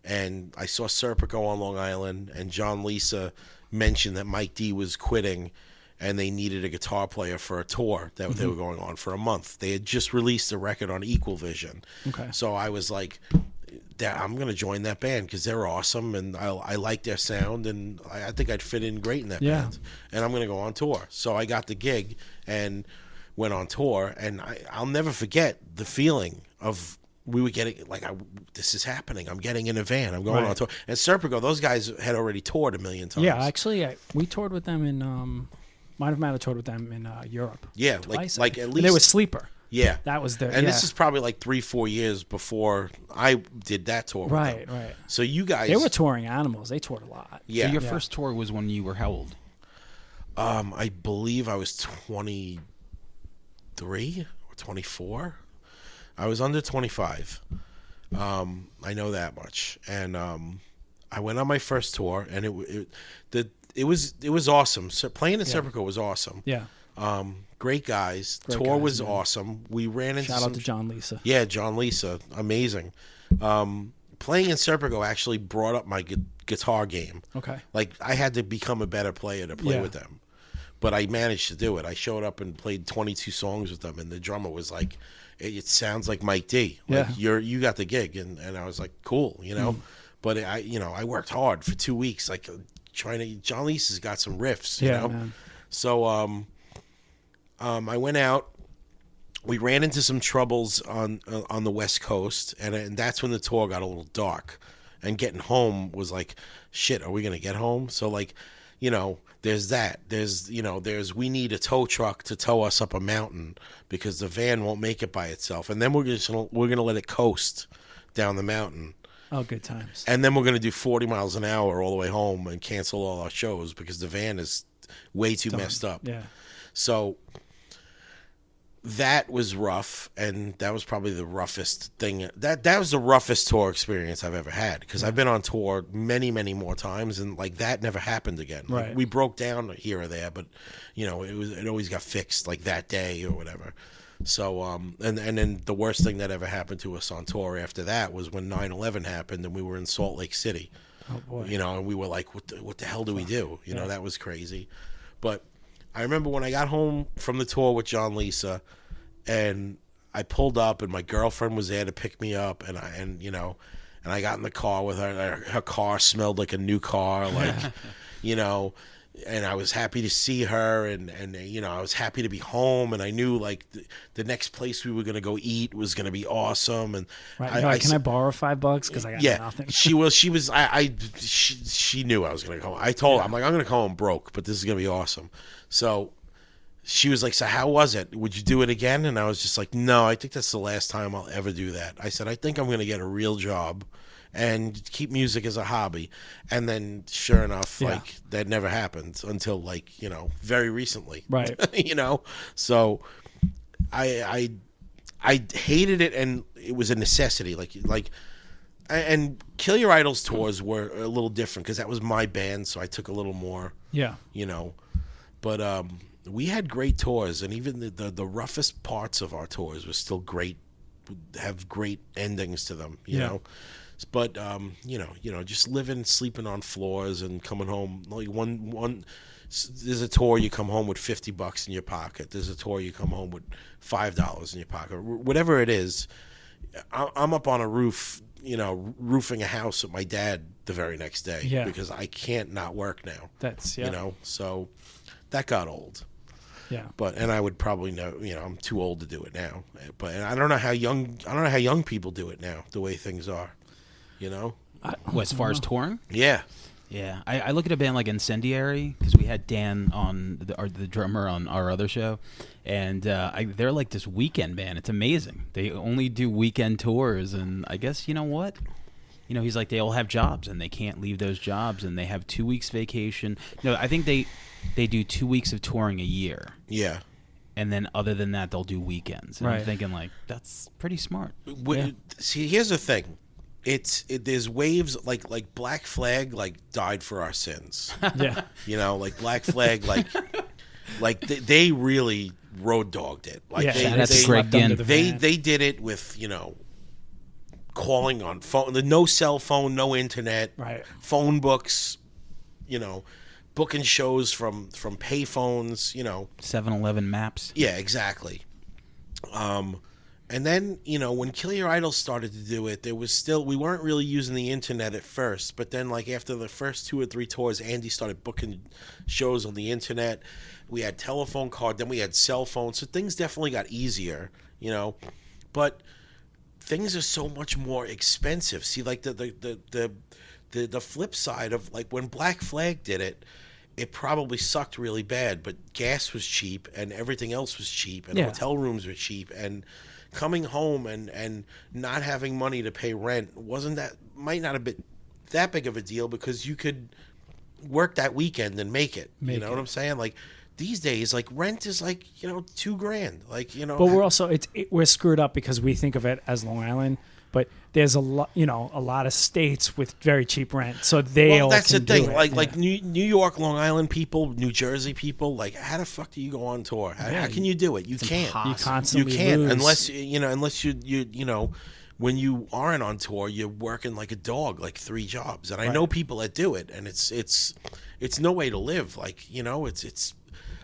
And I saw Serpico on Long Island, and John Lisa mentioned that Mike D was quitting, and they needed a guitar player for a tour that they were going on for a month. They had just released a record on Equal Vision. Okay. So I was like, I'm going to join that band because they're awesome, and I like their sound, and I think I'd fit in great in that band. And I'm going to go on tour. So I got the gig and went on tour, and I'll never forget the feeling of we were getting this is happening. I'm getting in a van. I'm going on tour. And Serpico, those guys had already toured a million times. Yeah, actually, we toured with them in might have toured with them in Europe. Yeah, twice, like at and least they were Sleeper. Yeah, That was their. and this is probably like 3-4 years before I did that tour. right, with them. right. So you guys, They were touring Animals. They toured a lot. yeah. So your first tour was when you were how old? I believe I was 23 or 24. I was under 25. I know that much. And I went on my first tour, and it was awesome. So playing at Serpico was awesome. Yeah. Great guys. Great Tour guys, was man. awesome. We ran into Shout some out to John Lisa. Yeah, John Lisa, amazing. Playing in Serpico actually brought up my guitar game. Okay. Like I had to become a better player to play with them, but I managed to do it. I showed up and played 22 songs with them, and the drummer was like, "It sounds like Mike D. Like you got the gig," and I was like, "Cool," you know. But I worked hard for 2 weeks, like trying to. John Lisa's got some riffs, you know. Man. So I went out. We ran into some troubles on the West Coast, and that's when the tour got a little dark. And getting home was like, shit, are we going to get home? So, like, there's that. There's we need a tow truck to tow us up a mountain because the van won't make it by itself. And then we're gonna let it coast down the mountain. Oh, good times. And then we're going to do 40 miles an hour all the way home and cancel all our shows because the van is way too messed up. Yeah. So that was rough, and that was probably the roughest thing. That was the roughest tour experience I've ever had, because I've been on tour many, many more times, and like that never happened again. Right. Like, we broke down here or there, but you know, it always got fixed like that day or whatever. So and then the worst thing that ever happened to us on tour after that was when 9/11 happened, and we were in Salt Lake City. Oh boy. You know, and we were like, what the hell do we do? You know, that was crazy. But I remember when I got home from the tour with John Lisa, and I pulled up, and my girlfriend was there to pick me up, and I got in the car with her. Her car smelled like a new car, like, you know, and I was happy to see her, and you know, I was happy to be home, and I knew like the next place we were gonna go eat was gonna be awesome, and Right. Can I borrow $5 because I got nothing? she knew I was gonna go. I told her, I'm like, I'm gonna come home broke, but this is gonna be awesome. So she was like, so how was it? Would you do it again? And I was just like, no, I think that's the last time I'll ever do that. I said, I think I'm gonna get a real job and keep music as a hobby. And then sure enough, like that never happened until like, you know, very recently. Right. You know? So I hated it, and it was a necessity. And Kill Your Idols tours were a little different because that was my band, so I took a little more. Yeah. You know. But we had great tours, and even the roughest parts of our tours were still great, have great endings to them, you know. But you know, just living, sleeping on floors, and coming home like one. There's a tour you come home with $50 in your pocket. There's a tour you come home with $5 in your pocket. Whatever it is, I'm up on a roof, you know, roofing a house with my dad the very next day because I can't not work now. That's you know, so that got old. Yeah. And I would probably know, you know, I'm too old to do it now. But I don't know how young people do it now, the way things are. You know? As far as touring? Yeah. Yeah. I look at a band like Incendiary, because we had Dan on, the drummer on our other show, and they're like this weekend band. It's amazing. They only do weekend tours, and I guess, you know what? You know, he's like, they all have jobs, and they can't leave those jobs, and they have 2 weeks vacation. No, I think they do 2 weeks of touring a year. Yeah. And then other than that, they'll do weekends. And Right. I'm thinking, like, that's pretty smart. See, here's the thing. There's waves like Black Flag died for our sins. Yeah. You know, like Black Flag they really road dogged it. Like Shout out to Greg Ginn. they did it with, you know, calling on phone, no cell phone, no internet, Right. phone books, you know, booking shows from pay phones, you know. 7-Eleven maps. Yeah, exactly. And then, you know, when Kill Your Idols started to do it, there was still, we weren't really using the internet at first, but then like after the first 2 or 3 tours, Andy started booking shows on the internet. We had telephone card, then we had cell phones, so things definitely got easier, you know. But things are so much more expensive. See, like the flip side of like when Black Flag did it, it probably sucked really bad, but gas was cheap and everything else was cheap, and hotel rooms were cheap, and coming home and not having money to pay rent might not have been that big of a deal, because you could work that weekend and make it. You know what I'm saying? Like these days, like rent is like, you know, $2,000. Like, you know. But we're also we're screwed up because we think of it as Long Island, but there's a lot of states with very cheap rent, so they all that's can the thing. do it. Like New York, Long Island people, New Jersey people, like how the fuck do you go on tour? How can you do it? You can't. You constantly You can't lose. unless you know, when you aren't on tour, you're working like a dog, like 3 jobs. And I know people that do it, and it's no way to live. Like, you know, it's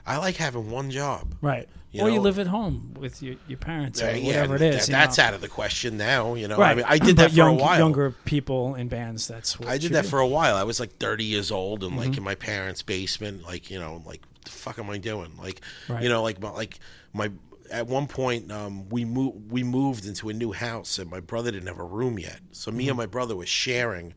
I like having one job. Right. You Or you know? live at home with your parents or Yeah, whatever it is. That's out of the question now. You know, Right. I mean, I did that But for a while. Younger people in bands, that's what I did you that do. for a while. I was like 30 years old and like in my parents' basement, like, you know, like what the fuck am I doing? Like, Right. you know, like my at one point we moved into a new house, and my brother didn't have a room yet. So me and my brother were sharing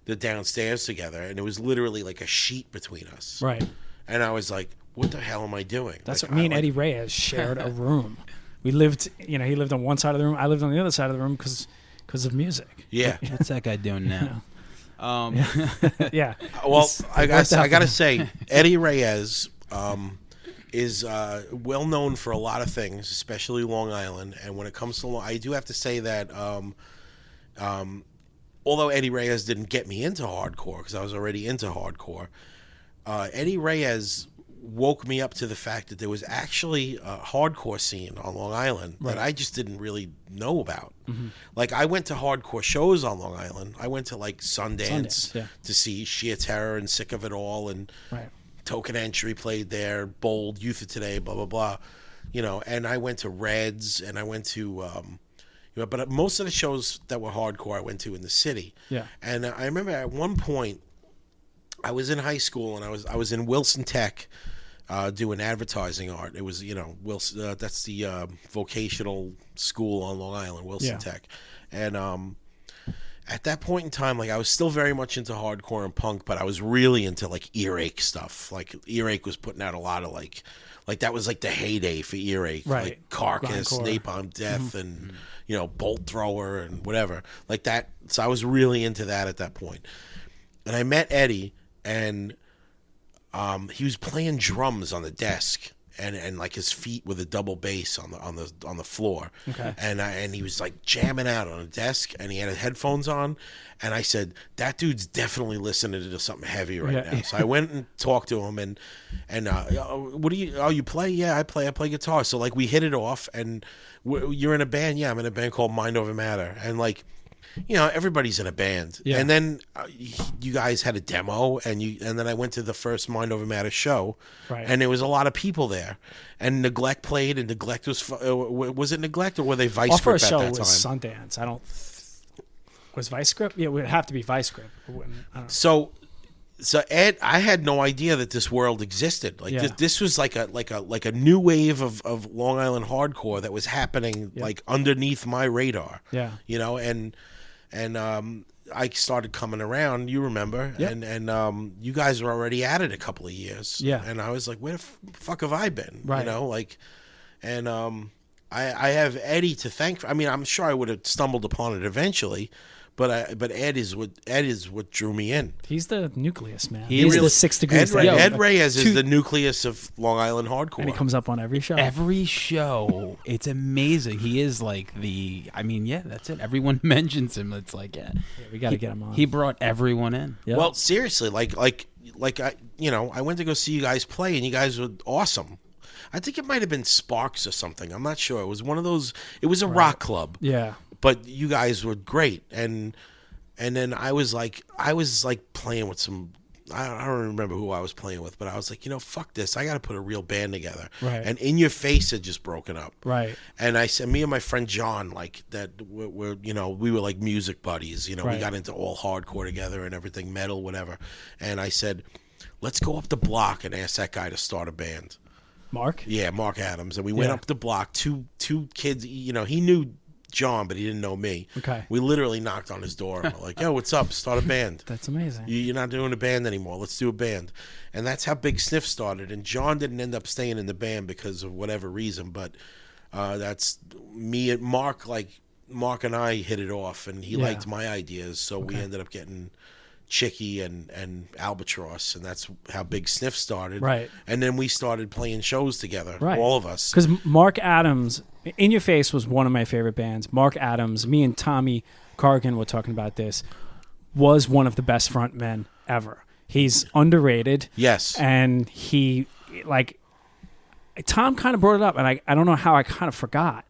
the downstairs together, and it was literally like a sheet between us. Right. And I was like, what the hell am I doing? That's like, what me and Eddie Reyes shared a room. We lived, he lived on one side of the room. I lived on the other side of the room because because of music. Yeah. What's that guy doing now? Yeah. Well, I worked out gotta say, Eddie Reyes is well known for a lot of things, especially Long Island. And when it comes to I do have to say that although Eddie Reyes didn't get me into hardcore because I was already into hardcore, Eddie Reyes woke me up to the fact that there was actually a hardcore scene on Long Island that I just didn't really know about. Like, I went to hardcore shows on Long Island. I went to like Sundance to see Sheer Terror and Sick of It All, and Token Entry played there, Bold, Youth of Today, blah blah blah, you know. And I went to Reds, and I went to you know, but most of the shows that were hardcore I went to in the city. And I remember at one point I was in high school, and I was in Wilson Tech doing advertising art. It was, you know, Wilson. That's the vocational school on Long Island, Wilson Tech. And at that point in time, like, I was still very much into hardcore and punk, but I was really into like Earache stuff. Like, Earache was putting out a lot of like that was like the heyday for Earache, like Carcass, Grindcore. Napalm Death, and you know, Bolt Thrower and whatever like that. So I was really into that at that point. And I met Eddie, and he was playing drums on the desk, and like his feet with a double bass on the floor. And he was like jamming out on the desk, and he had his headphones on, and I said, that dude's definitely listening to something heavy right now. So I went and talked to him, and what do you play? Yeah, I play guitar. So like we hit it off, and you're in a band? Yeah, I'm in a band called Mind Over Matter. And like, you know, everybody's in a band. And then you guys had a demo, and then I went to the first Mind Over Matter show, and there was a lot of people there. And Neglect played, and Neglect was it Neglect, or were they Vice Our Grip first at show that was time? Sundance. Was Vice Grip? Yeah, it would have to be Vice Grip. I don't know. So Ed, I had no idea that this world existed. Like this was like a new wave of Long Island hardcore that was happening like underneath my radar. You know, and I started coming around. You remember? And you guys were already at it a couple of years. And I was like, where the fuck have I been? You know, like, and I have Eddie to thank. I mean, I'm sure I would have stumbled upon it eventually. But Ed is what drew me in. He's the nucleus, man. He's He's really- the 6 degrees. Ed Reyes is the nucleus of Long Island hardcore. And he comes up on every show. Every show, it's amazing. He is like I mean, that's it. Everyone mentions him. It's like, we got to get him on. He brought everyone in. Well, seriously, like I, you know, I went to go see you guys play, and you guys were awesome. I think it might have been Sparks or something. I'm not sure. It was one of those. It was a rock club. But you guys were great, and then I was like playing with some. I don't remember who I was playing with, but I was like, you know, fuck this. I got to put a real band together. And In Your Face had just broken up. And I said, me and my friend John, like that, we're you know, we were like music buddies. You know, we got into all hardcore together and everything, metal, whatever. And I said, let's go up the block and ask that guy to start a band. Mark? Yeah, Mark Adams. And we went up the block. Two kids. You know, he knew John, but he didn't know me. We literally knocked on his door and we're like, yo, what's up? Start a band. That's amazing. You're not doing a band anymore. Let's do a band. And that's how Big Sniff started. And John didn't end up staying in the band because of whatever reason, but that's me and Mark. Like, Mark and I hit it off, and he liked my ideas, so we ended up getting Chicky and Albatross, and that's how Big Sniff started. And then we started playing shows together, all of us. Because Mark Adams, In Your Face was one of my favorite bands. Mark Adams, me and Tommy Cargan were talking about this, was one of the best front men ever. He's underrated. And he, like, Tom kind of brought it up, and I don't know how I kind of forgot,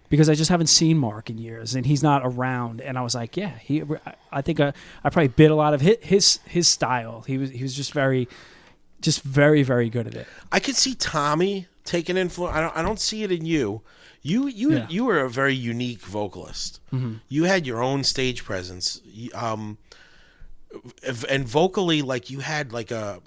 because I just haven't seen Mark in years, and he's not around. And I was like, I think I probably bit a lot of his style. He was just very, very good at it. I could see Tommy taking influence. I don't see it in you. You were a very unique vocalist. You had your own stage presence, and vocally, like, you had a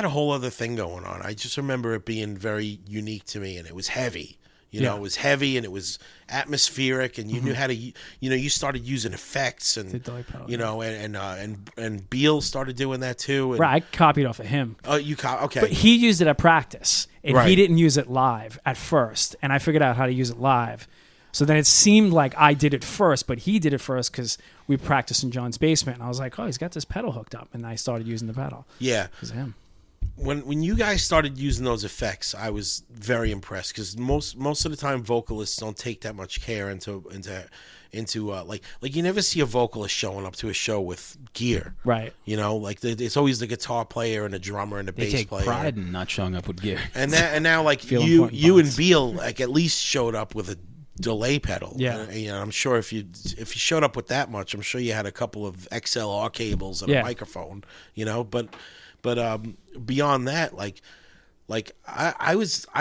whole other thing going on. I just remember it being very unique to me, and it was heavy. You know, it was heavy and it was atmospheric, and you knew how to, you know, you started using effects, and you know, and Beal started doing that too. And, I copied off of him. Oh, okay. But he used it at practice, and he didn't use it live at first. And I figured out how to use it live. So then it seemed like I did it first, but he did it first because we practiced in John's basement. And I was like, oh, he's got this pedal hooked up. And I started using the pedal. Yeah. Because of him. When you guys started using those effects, I was very impressed because most of the time vocalists don't take that much care into like you never see a vocalist showing up to a show with gear, Right. You know, like it's always the guitar player and the drummer and the They bass take player. pride in not showing up with gear. And now like Feel you important and parts. Beal like at least showed up with a delay pedal. Yeah. You know, I'm sure if you showed up with that much, I'm sure you had a couple of XLR cables and Yeah. a microphone. You know, but beyond that, like I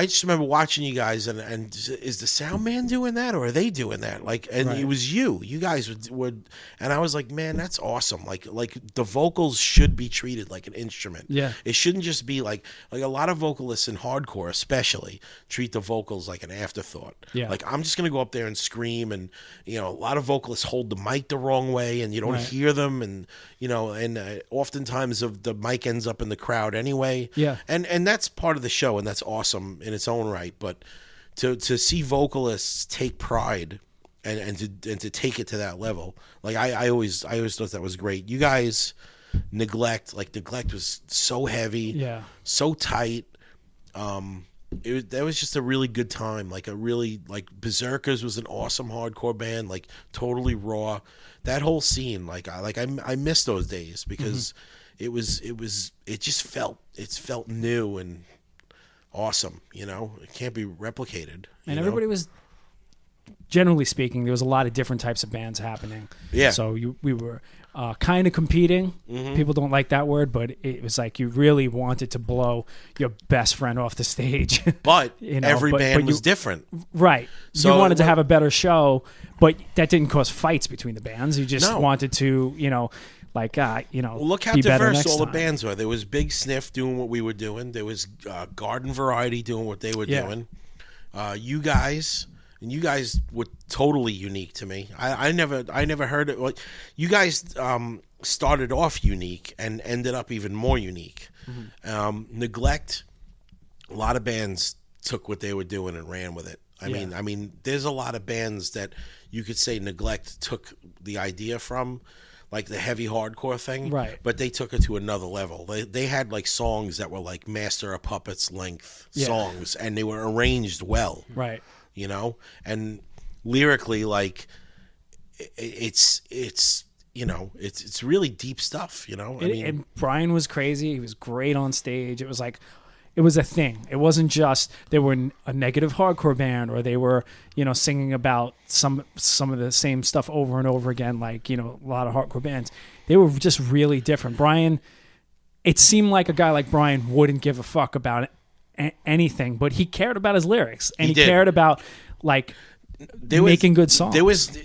just remember watching you guys and is the sound man doing that or are they doing that? Like, and Right. it was you guys would, and I was like, man, that's awesome. Like the vocals should be treated like an instrument. Yeah. It shouldn't just be like a lot of vocalists in hardcore especially treat the vocals like an afterthought. Yeah. Like I'm just going to go up there and scream, and you know, a lot of vocalists hold the mic the wrong way and you don't Right. hear them, and you know, and oftentimes the mic ends up in the crowd anyway. Yeah. And that's part of the show, and that's awesome in its own right. But to see vocalists take pride and to take it to that level, like I always thought that was great. You guys neglect was so heavy, Yeah. so tight. That was just a really good time. Like Berserkers was an awesome hardcore band, like totally raw. That whole scene, I miss those days because it just felt new and awesome. You know, it can't be replicated. And everybody was, generally speaking, there was a lot of different types of bands happening. Yeah. So we were kind of competing. People don't like that word, but it was like you really wanted to blow your best friend off the stage. But You know, every but band you- was different. Right. So you wanted to what- have a better show, but that didn't cause fights between the bands. You just No. wanted to, Well, look how be better diverse next all the time. bands were. There was Big Sniff doing what we were doing. There was Garden Variety doing what they were Yeah. doing. You guys were totally unique to me. I never heard it. Like, you guys started off unique and ended up even more unique. Neglect. A lot of bands took what they were doing and ran with it. I mean, there's a lot of bands that you could say Neglect took the idea from, like the heavy hardcore thing, Right. But they took it to another level. They had like songs that were like Master of Puppets length songs, and they were arranged well, Right. you know, and lyrically, like it's you know, it's really deep stuff, you know. And Brian was crazy. He was great on stage. It was like, it was a thing. It wasn't just they were a negative hardcore band or they were, singing about some of the same stuff over and over again, like, a lot of hardcore bands. They were just really different. Brian, it seemed like a guy like Brian wouldn't give a fuck about anything, but he cared about his lyrics and he did. cared about like making good songs. There was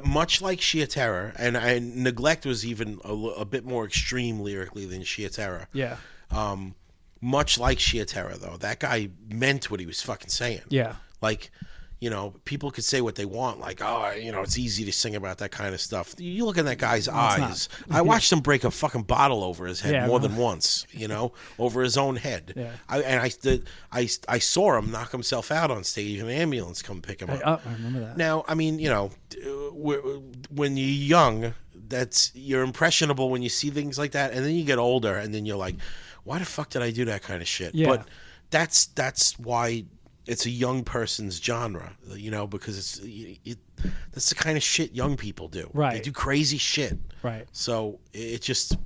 much like Sheer Terror, and Neglect was even a bit more extreme lyrically than Sheer Terror. Yeah. Much like Sheer Terror, though, that guy meant what he was fucking saying. Yeah. Like, people could say what they want, like, oh, it's easy to sing about that kind of stuff. You look in that guy's eyes. I watched him break a fucking bottle over his head more than once, over his own head. Yeah. I saw him knock himself out on stage, and an ambulance come pick him up. I remember that. Now, I mean, when you're young, you're impressionable when you see things like that, and then you get older, and then you're like, why the fuck did I do that kind of shit? Yeah. But that's why it's a young person's genre, because that's the kind of shit young people do. Right. They do crazy shit. Right. So it just,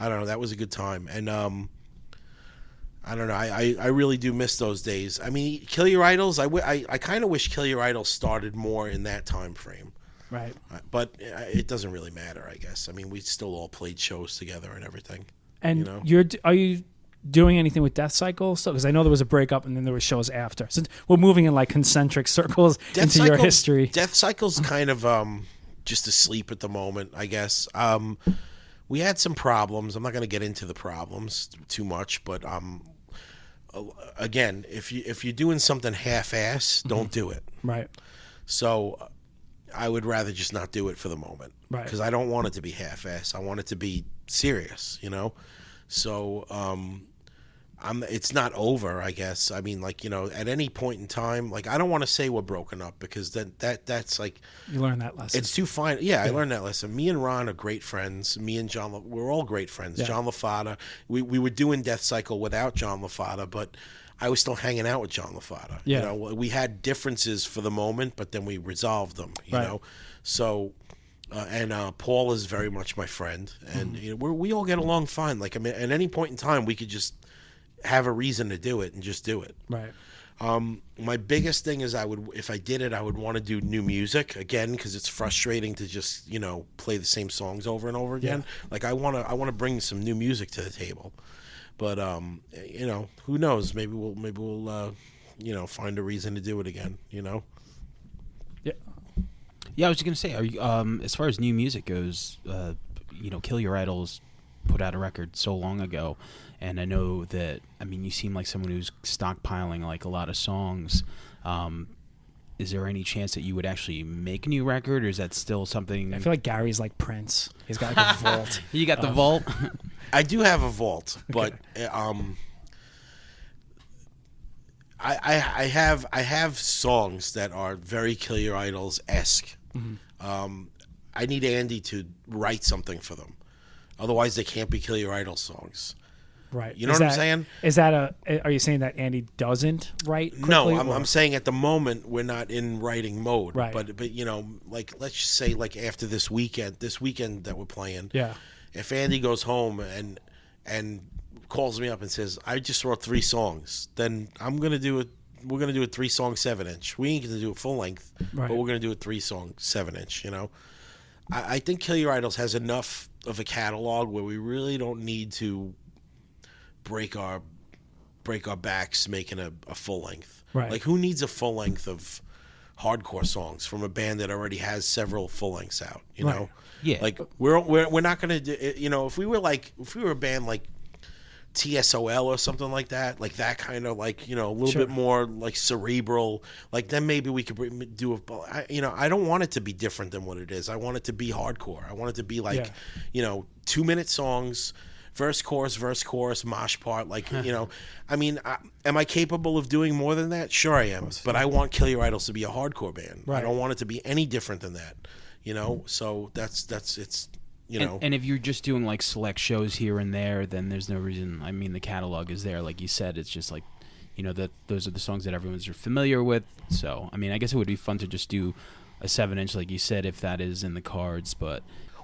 I don't know, that was a good time. And I don't know, I really do miss those days. I mean, Kill Your Idols, I kind of wish Kill Your Idols started more in that time frame. Right. But it doesn't really matter, I guess. I mean, we still all played shows together and everything. And You know? are you doing anything with Death Cycle? So, because I know there was a breakup and then there were shows after. Since we're moving in like concentric circles into your history. Death Cycle's kind of just asleep at the moment, I guess. We had some problems. I'm not going to get into the problems too much, but again, if you're doing something half-ass, don't do it. Right. So I would rather just not do it for the moment, Right. Because I don't want it to be half-ass. I want it to be serious, So it's not over, I guess. I mean, like, at any point in time, like, I don't want to say we're broken up, because that's like, You learn that lesson. it's too fine. Yeah, I learned that lesson. Me and Ron are great friends. Me and John, we're all great friends. Yeah. John LaFada, we were doing Death Cycle without John LaFada, but I was still hanging out with John LaFada. Yeah. We had differences for the moment, but then we resolved them, you Right. know? So, and Paul is very much my friend, and we all get along fine. Like, I mean, at any point in time, we could just have a reason to do it and just do it. Right. My biggest thing is if I did it, I would want to do new music again, because it's frustrating to just play the same songs over and over again. Yeah. Like, I want to bring some new music to the table, but who knows? Maybe we'll find a reason to do it again. Yeah. Yeah, I was just gonna say, are you, as far as new music goes, Kill Your Idols put out a record so long ago, and I know that. I mean, you seem like someone who's stockpiling like a lot of songs. Is there any chance that you would actually make a new record, or is that still something? I feel like Gary's like Prince. He's got like a vault. You got the vault. I do have a vault, but I have songs that are very Kill Your Idols esque. I need Andy to write something for them, otherwise they can't be Kill Your Idols songs. Right. You know what I'm saying? Is that are you saying that Andy doesn't write quickly? No, I'm saying at the moment we're not in writing mode. Right. But like, let's just say, like, after this weekend that we're playing. Yeah. If Andy goes home and calls me up and says, I just wrote 3 songs, then I'm gonna do it. We're gonna do a 3-song 7-inch. We ain't gonna do it full length, Right. but we're gonna do a 3-song 7-inch. I think Kill Your Idols has enough of a catalog where we really don't need to break our backs making a full length. Right. Like, who needs a full length of hardcore songs from a band that already has several full lengths out? You Right. know. Yeah. Like, we're not gonna do. If we were a band like TSOL or something like that kind of, like, a little Sure. bit more like cerebral, like, then maybe we could do I don't want it to be different than what it is. I want it to be hardcore. I want it to be like, 2-minute songs, verse chorus, mosh part, like, I mean, am I capable of doing more than that? Sure I am, but I want Kill Your Idols to be a hardcore band. Right. I don't want it to be any different than that, so that's it's. And if you're just doing like select shows here and there, then there's no reason. I mean, the catalog is there, like you said. It's just like, that those are the songs that everyone's familiar with. So, I mean, I guess it would be fun to just do a 7-inch, like you said, if that is in the cards. But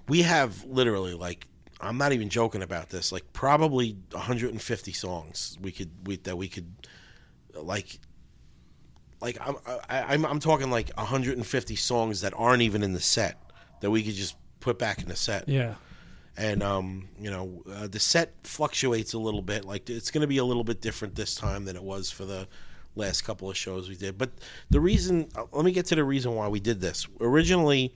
we have literally, like, I'm not even joking about this, like, probably 150 songs we could I'm talking like 150 songs that aren't even in the set that we could just put back in the set. Yeah. And the set fluctuates a little bit. Like, it's going to be a little bit different this time than it was for the last couple of shows we did. But the reason, let me get to the reason why we did this. Originally,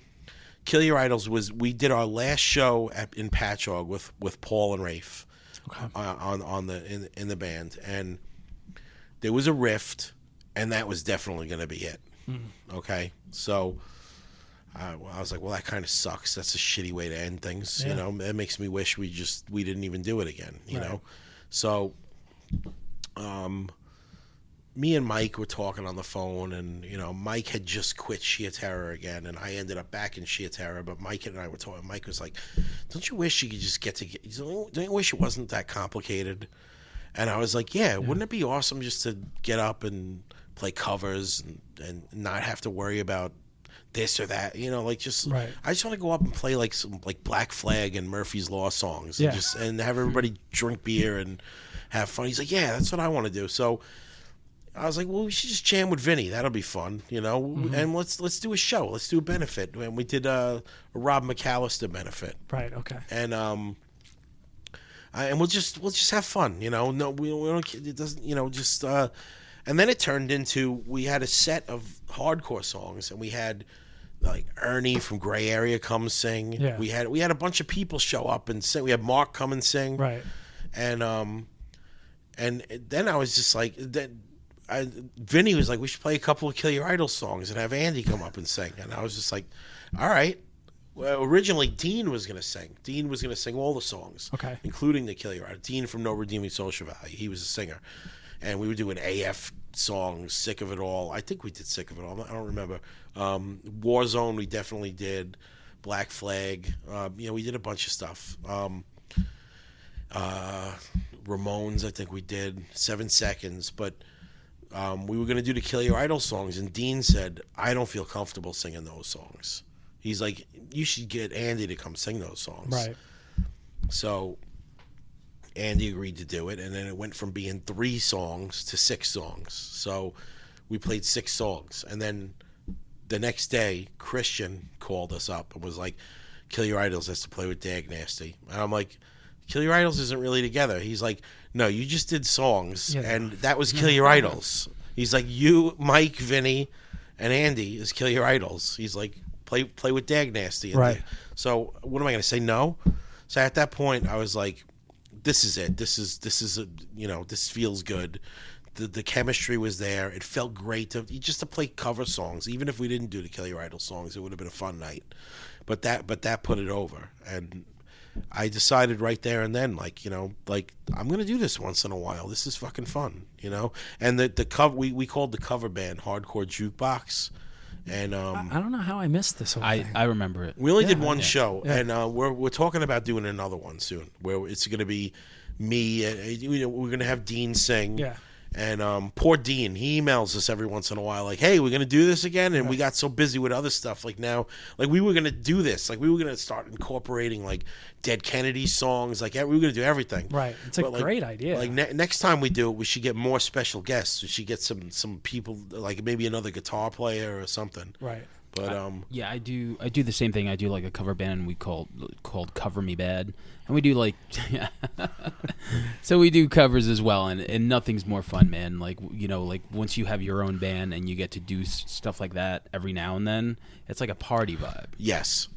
Kill Your Idols we did our last show in Patchogue with Paul and Rafe. Okay. in the band, and there was a rift, and that was definitely going to be it. Okay, so I was like, well, that kind of sucks. That's a shitty way to end things. Yeah. It makes me wish we didn't even do it again. You Right. know, so me and Mike were talking on the phone, and Mike had just quit Sheer Terror again, and I ended up back in Sheer Terror. But Mike and I were talking. Mike was like, "Don't you wish you could just don't you wish it wasn't that complicated?" And I was like, "Yeah, wouldn't it be awesome just to get up and play covers and not have to worry about this or that? Like, just Right. I just want to go up and play like some like Black Flag and Murphy's Law songs, Yeah. and have everybody drink beer and have fun." He's like, "Yeah, that's what I want to do." So I was like, well, we should just jam with Vinny. That'll be fun, and let's do a show. Let's do a benefit. And we did a Rob McAllister benefit. Right. Okay. And and we'll just have fun, No, we don't. It doesn't, just. And then it turned into, we had a set of hardcore songs, and we had like Ernie from Gray Area come sing. Yeah. We had a bunch of people show up and sing. We had Mark come and sing. Right. And then I was just like, Vinny was like, we should play a couple of Kill Your Idols songs and have Andy come up and sing. And I was just like, all right. Well, originally, Dean was going to sing. Dean was going to sing all the songs, Okay. including the Kill Your Idol. Dean from No Redeeming Social Value. He was a singer. And we were doing AF songs, Sick of It All. I think we did Sick of It All. I don't remember. Warzone, we definitely did. Black Flag. We did a bunch of stuff. Ramones, I think we did. 7 Seconds. But we were going to do the Kill Your Idol songs, and Dean said, I don't feel comfortable singing those songs. He's like, you should get Andy to come sing those songs. Right. So Andy agreed to do it, and then it went from being 3 songs to 6 songs. So we played 6 songs, and then the next day, Christian called us up and was like, Kill Your Idols has to play with Dag Nasty. And I'm like, Kill Your Idols isn't really together. He's like, no, you just did songs, and that was Kill Your Idols. He's like, you, Mike, Vinny, and Andy is Kill Your Idols. He's like, play with Dag Nasty. Right. So what am I going to say? No. So at that point, I was like, this is it. This is this feels good. The chemistry was there. It felt great to play cover songs. Even if we didn't do the Kill Your Idol songs, it would have been a fun night. But that put it over. And I decided right there and then, I'm going to do this once in a while. This is fucking fun, And the cover, we called the cover band Hardcore Jukebox. And I don't know how I missed this whole thing. I remember it. We only did one show, yeah. and we're talking about doing another one soon, where it's going to be me. We're going to have Dean sing. Yeah. And poor Dean, he emails us every once in a while, like, "Hey, we're going to do this again," and we got so busy with other stuff. Like now, we were going to do this. We were going to start incorporating Dead Kennedy songs. We were going to do everything. Right. It's a great idea. Next time we do it, we should get more special guests. We should get some people, maybe another guitar player or something. Right. But I do the same thing. I do a cover band we called Cover Me Bad, and we do so we do covers as well, and nothing's more fun, man. Once you have your own band and you get to do stuff like that every now and then, it's like a party vibe. Yes.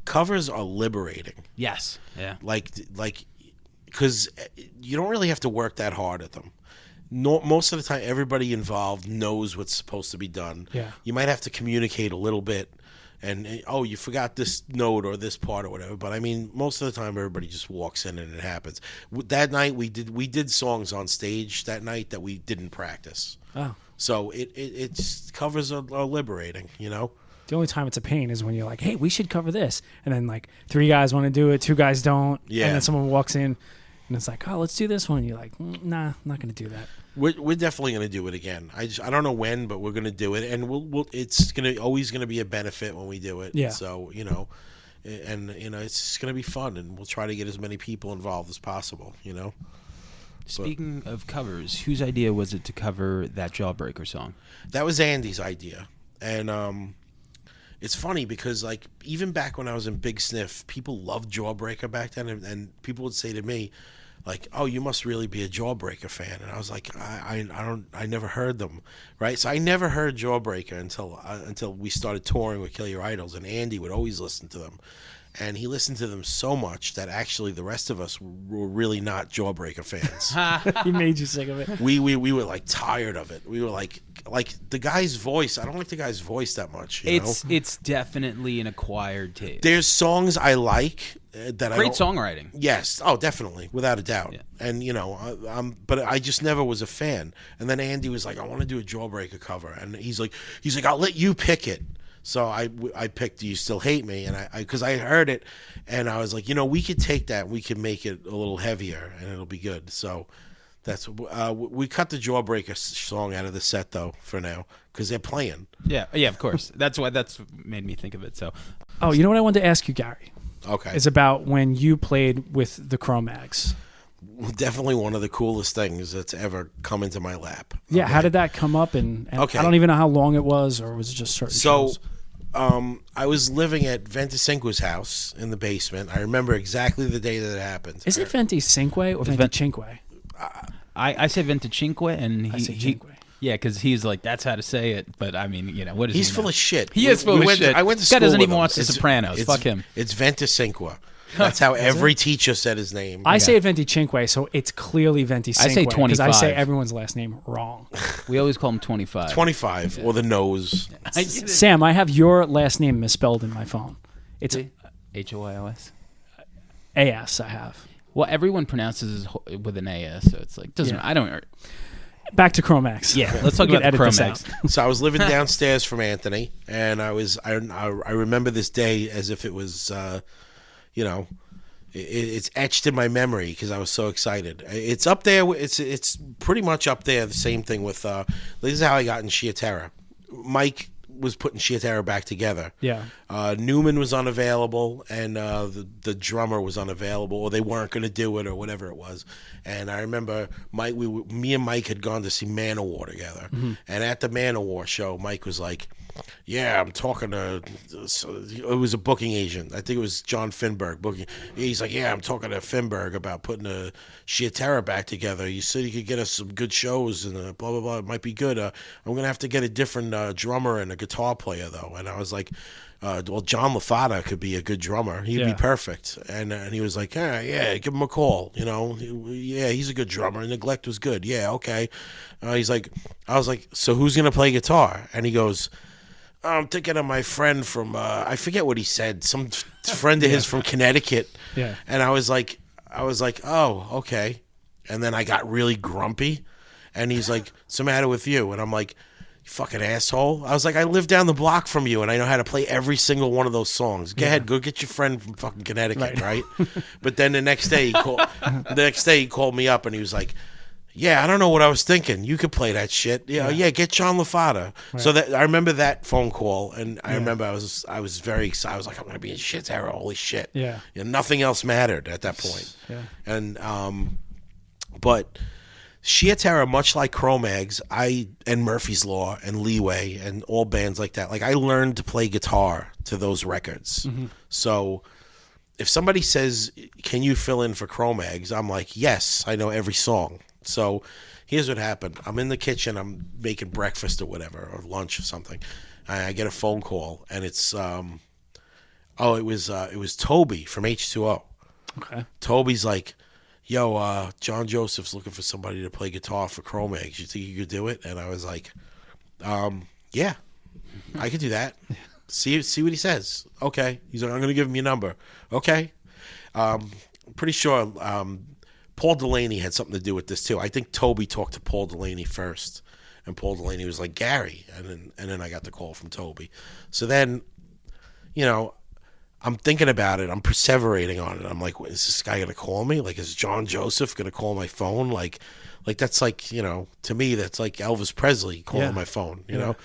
Covers are liberating. Yes. Yeah. Because you don't really have to work that hard at them. No, most of the time, everybody involved knows what's supposed to be done. Yeah. You might have to communicate a little bit, and you forgot this note or this part or whatever. But I mean, most of the time, everybody just walks in and it happens. That night, we did songs on stage that night that we didn't practice. Oh. So it's covers are liberating, The only time it's a pain is when you're like, hey, we should cover this. And then 3 guys want to do it, 2 guys don't. Yeah. And then someone walks in and it's like, oh, let's do this one. And you're like, nah, I'm not going to do that. We're definitely going to do it again. I don't know when, but we're going to do it. And it's always going to be a benefit when we do it. Yeah. So, it's just going to be fun. And we'll try to get as many people involved as possible, Speaking of covers, whose idea was it to cover that Jawbreaker song? That was Andy's idea. And it's funny because, even back when I was in Big Sniff, people loved Jawbreaker back then. And people would say to me, oh, you must really be a Jawbreaker fan. And I was like, I never heard them, right? So I never heard Jawbreaker until we started touring with Kill Your Idols, and Andy would always listen to them. And he listened to them so much that actually the rest of us were really not Jawbreaker fans. He made you sick of it. We were tired of it. We were like the guy's voice. I don't like the guy's voice that much. It's definitely an acquired taste. There's songs I like that Great songwriting. Yes, definitely, without a doubt. Yeah. And but I just never was a fan. And then Andy was like, I want to do a Jawbreaker cover, and he's like, I'll let you pick it. So I picked Do You Still Hate Me, and because I heard it, and I was like, we could take that, we could make it a little heavier, and it'll be good. So that's we cut the Jawbreaker song out of the set though for now because they're playing. Yeah, of course. That's what made me think of it. So, you know what I wanted to ask you, Gary? Okay, is about when you played with the cro-mags. Definitely one of the coolest things that's ever come into my lap. Yeah, okay. How did that come up? And okay. I don't even know how long it was, or was it just certain shows? I was living at Venticinque's house in the basement. I remember exactly the day that it happened. Is it Venticinque or Venticinque? I say Venticinque, and I say Cinque. Yeah, because he's like, that's how to say it. But I mean, what is he's full of shit. He is full of shit. I went to school. This guy doesn't with even him. watch The Sopranos. Fuck him. It's Venticinque. That's how every teacher said his name. I say it Venticinque, so it's clearly Venticinque. I say 25. Because I say everyone's last name wrong. We always call him 25. 25, or the nose. Sam, I have your last name misspelled in my phone. It's HOIOS? AS I have. Well, everyone pronounces it with an AS, so it's like doesn't. Yeah. I don't. Back to cro-mags. Yeah, let's talk We about can the edit this cro-mags. So I was living downstairs from Anthony, and I remember this day as if it was, it's etched in my memory because I was so excited. It's up there. It's pretty much up there. The same thing with this is how I got in Shia Terra. Mike was putting Shia Terra back together. Yeah. Newman was unavailable, and the drummer was unavailable, or they weren't going to do it, or whatever it was. And I remember me and Mike had gone to see Manowar together, and at the Manowar show, Mike was like, "Yeah, I'm talking to." It was a booking agent. I think it was John Finberg booking. He's like, "Yeah, I'm talking to Finberg about putting a Shia Terra back together. You said you could get us some good shows and blah blah blah. It might be good. I'm gonna have to get a different drummer and a guitar player though." And I was like, "Well, John LaFada could be a good drummer. He'd be perfect." And he was like, "Yeah, give him a call. Yeah, he's a good drummer. Neglect was good. Yeah, okay." I was like, "So who's gonna play guitar?" And he goes, "I'm thinking of my friend from I forget what he said. Some friend of his from Connecticut." Yeah. And I was like, "Oh, okay." And then I got really grumpy, and he's like, "What's the matter with you?" And I'm like, "You fucking asshole." I was like, "I live down the block from you, and I know how to play every single one of those songs. Go ahead, go get your friend from fucking Connecticut, right?" But then the next day he called me up, and he was like, "Yeah, I don't know what I was thinking. You could play that shit. Yeah, get John LaFada." Right. So that I remember that phone call, and I remember I was very excited. I was like, "I'm gonna be in Shia Terra. Holy shit!" Yeah. Nothing else mattered at that point. Yeah. And but Shia Terra, much like cro-mags, and Murphy's Law and Leeway and all bands like that, like I learned to play guitar to those records. So if somebody says, "Can you fill in for cro-mags?" I'm like, "Yes, I know every song." So here's what happened. I'm in the kitchen. I'm making breakfast or whatever, or lunch or something. I get a phone call, and it's it was Toby from H2O. Okay. Toby's like, "Yo, John Joseph's looking for somebody to play guitar for cro-mags. You think you could do it?" And I was like, "Yeah, I could do that. See what he says." Okay. He's like, "I'm going to give him your number." Okay. Pretty sure Paul Delaney had something to do with this too. I think Toby talked to Paul Delaney first, and Paul Delaney was like, "Gary," and then I got the call from Toby. So then, I'm thinking about it. I'm perseverating on it. I'm like, "Is this guy gonna call me? Like, is John Joseph gonna call my phone? Like that's like, to me, that's like Elvis Presley calling my phone. You know,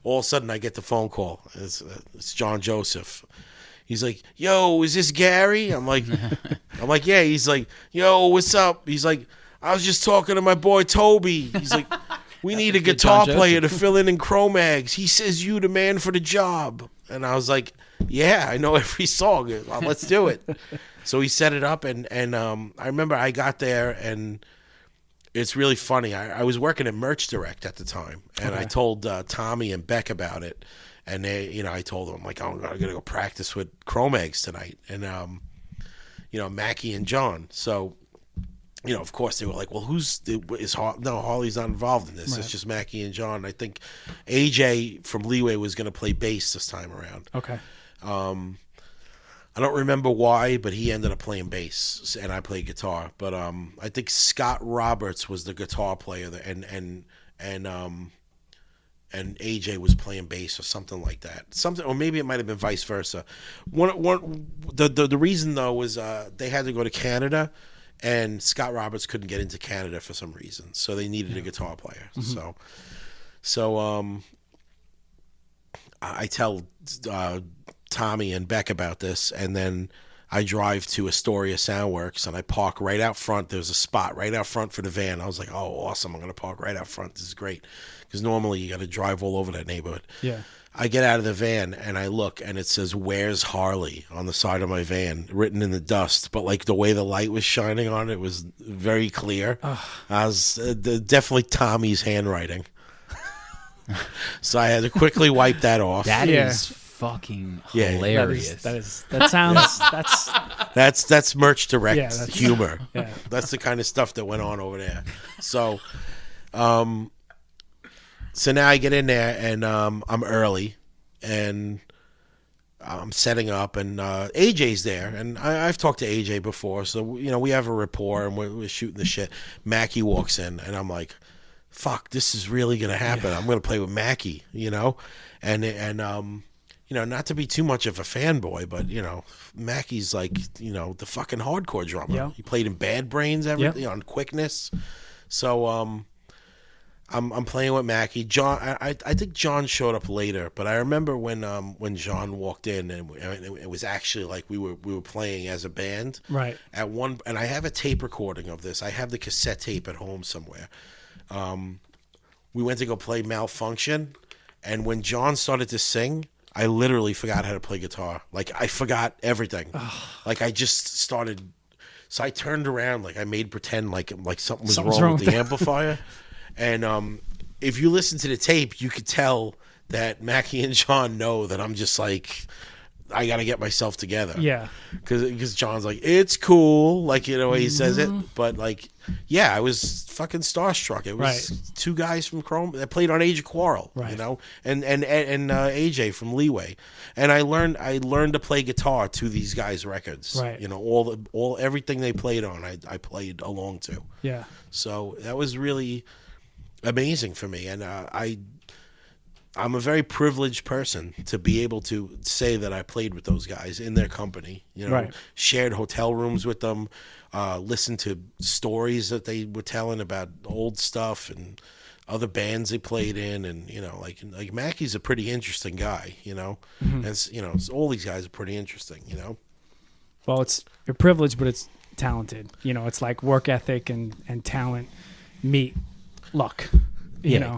all of a sudden I get the phone call. It's John Joseph. He's like, "Yo, is this Gary?" I'm like, "Yeah." He's like, "Yo, what's up?" He's like, "I was just talking to my boy Toby." He's like, "We need a guitar player to fill in cro-mags. He says you the man for the job." And I was like, "Yeah, I know every song. Well, let's do it." So he set it up, and I remember I got there, and it's really funny. I was working at Merch Direct at the time, and I told Tommy and Beck about it. And they, I told them, like, "I'm going to go practice with cro-mags tonight." And, Mackie and John. So, of course they were like, "Well, no, Harley's not involved in this. Right. It's just Mackie and John." I think AJ from Leeway was going to play bass this time around. Okay. I don't remember why, but he ended up playing bass and I played guitar. But I think Scott Roberts was the guitar player there, and AJ was playing bass or something like that. Or maybe it might have been vice versa. The reason though was they had to go to Canada, and Scott Roberts couldn't get into Canada for some reason, so they needed a guitar player. So I tell Tommy and Beck about this, and then I drive to Astoria Soundworks, and I park right out front. There's a spot right out front for the van. I was like, "Oh, awesome. I'm going to park right out front. This is great." Because normally you got to drive all over that neighborhood. Yeah. I get out of the van, and I look, and it says, "Where's Harley?" on the side of my van, written in the dust. But like the way the light was shining on it was very clear. I was definitely Tommy's handwriting. So I had to quickly wipe that off. That is fucking hilarious. That's Merch Direct humor. Yeah. That's the kind of stuff that went on over there. So so now I get in there, and I'm early, and I'm setting up, and AJ's there, and I've talked to AJ before, so we have a rapport, and we're shooting the shit. Mackie walks in, and I'm like, "Fuck, this is really gonna happen. I'm gonna play with Mackie," and not to be too much of a fanboy, but Mackie's like the fucking hardcore drummer. Yeah. He played in Bad Brains, everything on Quickness, so I'm playing with Mackie. John, I think John showed up later, but I remember when John walked in, and it was actually like we were playing as a band. Right. And I have a tape recording of this. I have the cassette tape at home somewhere. We went to go play Malfunction, and when John started to sing, I literally forgot how to play guitar. Like, I forgot everything. Like, I just started. So I turned around, like I made pretend like something was wrong with the amplifier. And if you listen to the tape, you could tell that Mackie and John know that I'm just like, I got to get myself together. Yeah. Because John's like, it's cool, like, he says it. But, like, yeah, I was fucking starstruck. It was two guys from Chrome that played on Age of Quarrel, and AJ from Leeway. And I learned to play guitar to these guys' records. Right. Everything they played on, I played along to. Yeah. So that was really amazing for me, and I'm a very privileged person to be able to say that I played with those guys in their company. Shared hotel rooms with them, listened to stories that they were telling about old stuff and other bands they played in, and like Mackie's a pretty interesting guy. And all these guys are pretty interesting. Well, it's you're privileged, but it's talented. It's like work ethic and talent meet luck.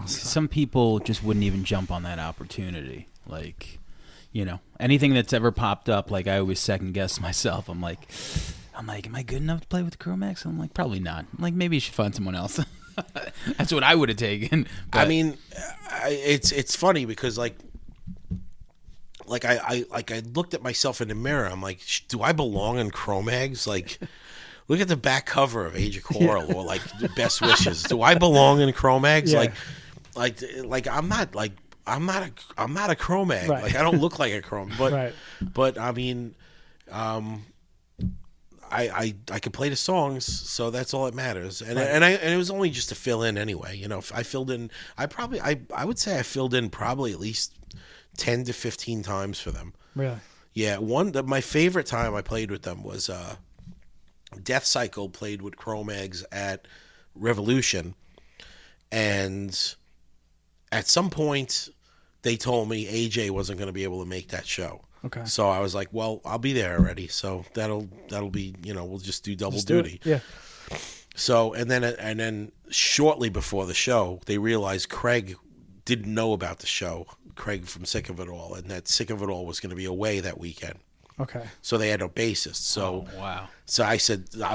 Some people just wouldn't even jump on that opportunity. Like, anything that's ever popped up, like I always second guess myself. I'm like, am I good enough to play with the cro-mags? I'm like, probably not. I'm like, maybe you should find someone else. That's what I would have taken. But, I mean, it's funny because I looked at myself in the mirror. I'm like, do I belong in cro-mags? Like, look at the back cover of Age of Quarrel or like Best Wishes. Do I belong in cro-mags? Yeah. Like I'm not a cro-mag. Right. Like, I don't look like a cro-mag. But I mean, I can play the songs, so that's all that matters. And it was only just to fill in anyway. If I filled in, I would say I filled in probably at least 10 to 15 times for them. Really? Yeah. My favorite time I played with them was Death Cycle played with cro-mags at Revolution, and at some point they told me AJ wasn't going to be able to make that show. Okay. So I was like, well, I'll be there already, so that'll be, we'll just do double duty. Yeah. So and then shortly before the show, they realized Craig didn't know about the show. Craig from Sick of It All, and that Sick of It All was going to be away that weekend. Okay. So they had no bassist. So wow. So I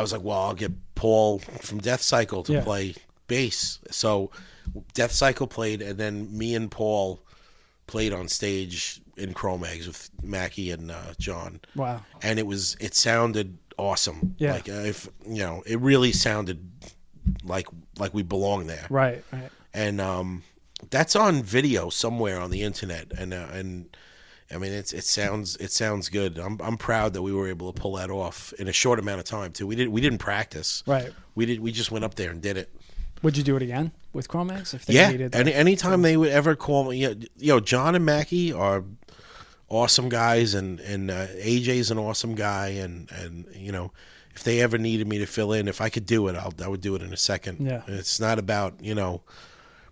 was like, well, I'll get Paul from Death Cycle to play bass. So Death Cycle played, and then me and Paul played on stage in cro-mags with Mackie and John. Wow. And it sounded awesome. Yeah. Like it really sounded like we belonged there. Right. And that's on video somewhere on the internet, and I mean it sounds good. I'm proud that we were able to pull that off in a short amount of time too. We didn't practice. Right. We just went up there and did it. Would you do it again with cro-mags if they needed that? Anytime they would ever call me, John and Mackie are awesome guys, and AJ's an awesome guy, and if they ever needed me to fill in, if I could do it, I would do it in a second. Yeah. And it's not about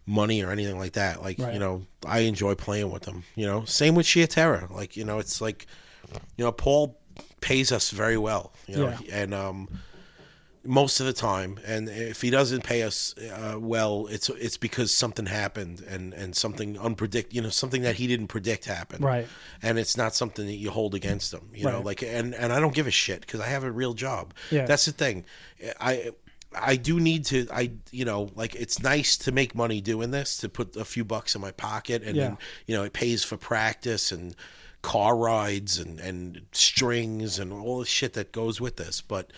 money or anything like that. Like, I enjoy playing with them. Same with Sheer Terror. Like, it's like, Paul pays us very well. And most of the time, and if he doesn't pay us well, it's because something happened and something something that he didn't predict happened. Right. And it's not something that you hold against him. And I don't give a shit because I have a real job. Yeah. That's the thing. I do need to, it's nice to make money doing this, to put a few bucks in my pocket, and then, it pays for practice and car rides and strings and all the shit that goes with this. But,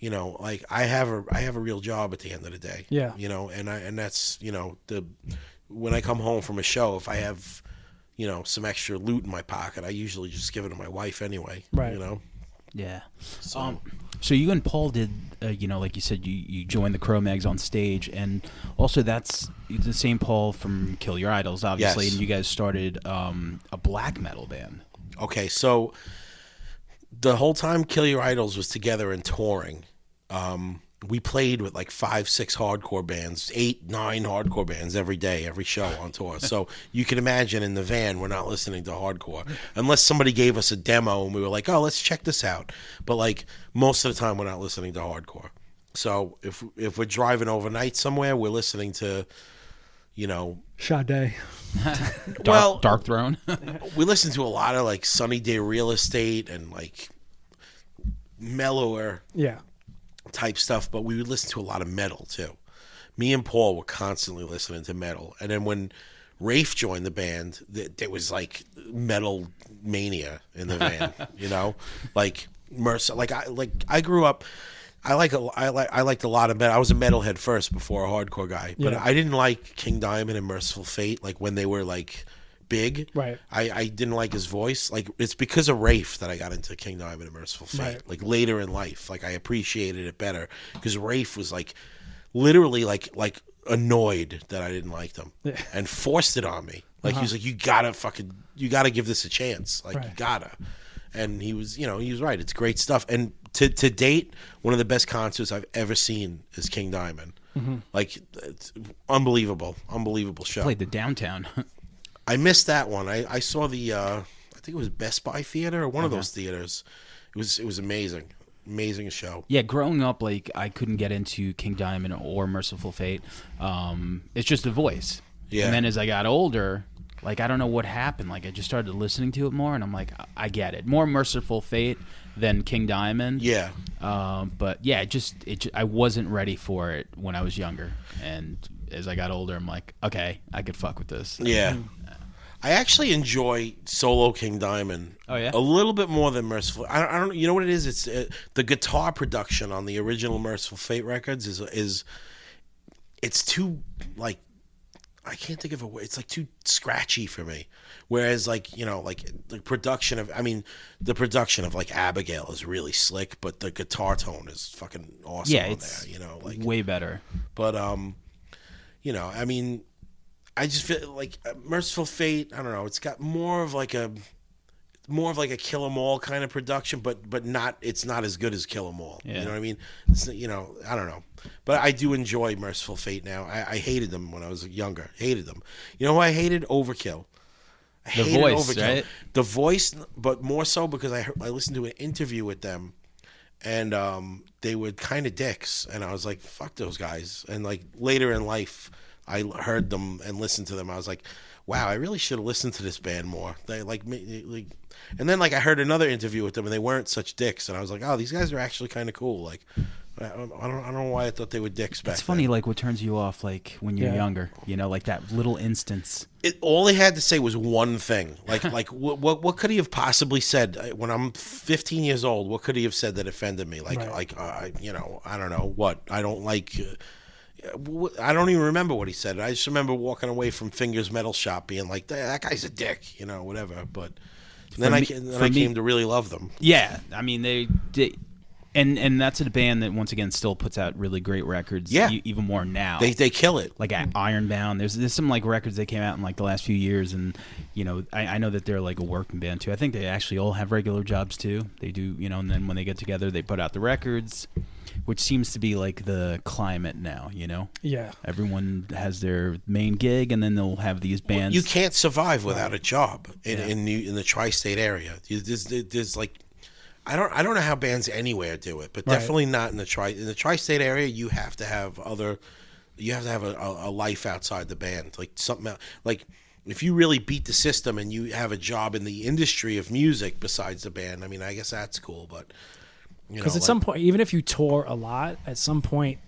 I have a real job at the end of the day. Yeah. And that's, when I come home from a show, if I have some extra loot in my pocket, I usually just give it to my wife anyway. Right. Yeah. So you and Paul did, like you said, you joined the Cro-Mags on stage, and also that's the same Paul from Kill Your Idols, obviously, Yes. and you guys started a black metal band. Okay, so the whole time Kill Your Idols was together and touring, we played with like 5-6 hardcore bands, 8-9 hardcore bands every day, every show on tour. So you can imagine in the van, we're not listening to hardcore unless somebody gave us a demo and we were like, oh, let's check this out. But like most of the time, we're not listening to hardcore. So if we're driving overnight somewhere, we're listening to, Sade. Dark Throne. we listen to a lot of like Sunny Day Real Estate and like mellower Yeah. type stuff, but we would listen to a lot of metal too. Me and Paul were constantly listening to metal, and then when Rafe joined the band, there was like metal mania in the van. Like Mercer. I grew up. I liked a lot of metal. I was a metalhead first before a hardcore guy, but Yeah. I didn't like King Diamond and Merciful Fate like when they were like big. Right. I didn't like his voice. Like it's because of Rafe that I got into King Diamond and Merciful Fate. Right. Like later in life, like I appreciated it better because Rafe was like literally like annoyed that I didn't like them and forced it on me. Like he was like, you gotta give this a chance. Like you gotta. And he was right. It's great stuff. And to date, one of the best concerts I've ever seen is King Diamond. Like it's unbelievable show. Played the Downtown. I missed that one. I saw the I think it was Best Buy Theater or one of those theaters. It was amazing. Amazing show. Yeah, growing up, like I couldn't get into King Diamond or Merciful Fate. It's just the voice. Yeah. And then as I got older, like I don't know what happened. Like I just started listening to it more, and I'm like, I get it. More Merciful Fate than King Diamond. Yeah. But yeah, I wasn't ready for it when I was younger, and as I got older, I'm like, okay, I could fuck with this. Yeah. I actually enjoy solo King Diamond. Oh, yeah? A little bit more than Merciful. I don't. You know what it is? It's the guitar production on the original Merciful Fate records is it's too like I can't think of a way. It's like too scratchy for me. Whereas like the production of the production of like Abigail is really slick, but the guitar tone is fucking awesome. Yeah, on it's there, way better. But I just feel like Merciful Fate. I don't know. It's got more of like a Kill 'Em All kind of production, but not. It's not as good as Kill 'Em All. Yeah. You know what I mean? It's, I don't know. But I do enjoy Merciful Fate now. I hated them when I was younger. Hated them. You know who I hated? Overkill. I The hated voice, Overkill. right? The voice, but more so because I listened to an interview with them, and they were kind of dicks, and I was like, fuck those guys. And like later in life, I heard them and listened to them. I was like, wow, I really should have listened to this band more. They like me, and then like I heard another interview with them, and they weren't such dicks, and I was like, oh, these guys are actually kind of cool. Like, I don't know why I thought they were dicks back It's funny, then. like what turns you off, like when you're younger. Like that little instance. All they had to say was one thing. Like what could he have possibly said when I'm 15 years old? What could he have said that offended me? Like I don't know what I don't like. I don't even remember what he said. I just remember walking away from Fingers Metal Shop being like, that guy's a dick, whatever. But then I came to really love them. Yeah, I mean they and that's a band that once again still puts out really great records. Yeah. Even more now. They kill it. Like at Ironbound, there's some like records that came out in like the last few years, and I know that they're like a working band too. I think they actually all have regular jobs too. They do, and then when they get together, they put out the records, which seems to be like the climate now. Yeah. Everyone has their main gig, and then they'll have these bands. You can't survive without a job in the tri-state area. There's like. I don't know how bands anywhere do it, but definitely not in the tri-state area. You have to have a life outside the band, like something else. Like if you really beat the system and you have a job in the industry of music besides the band, I guess that's cool. But because at some point, even if you tour a lot, at some point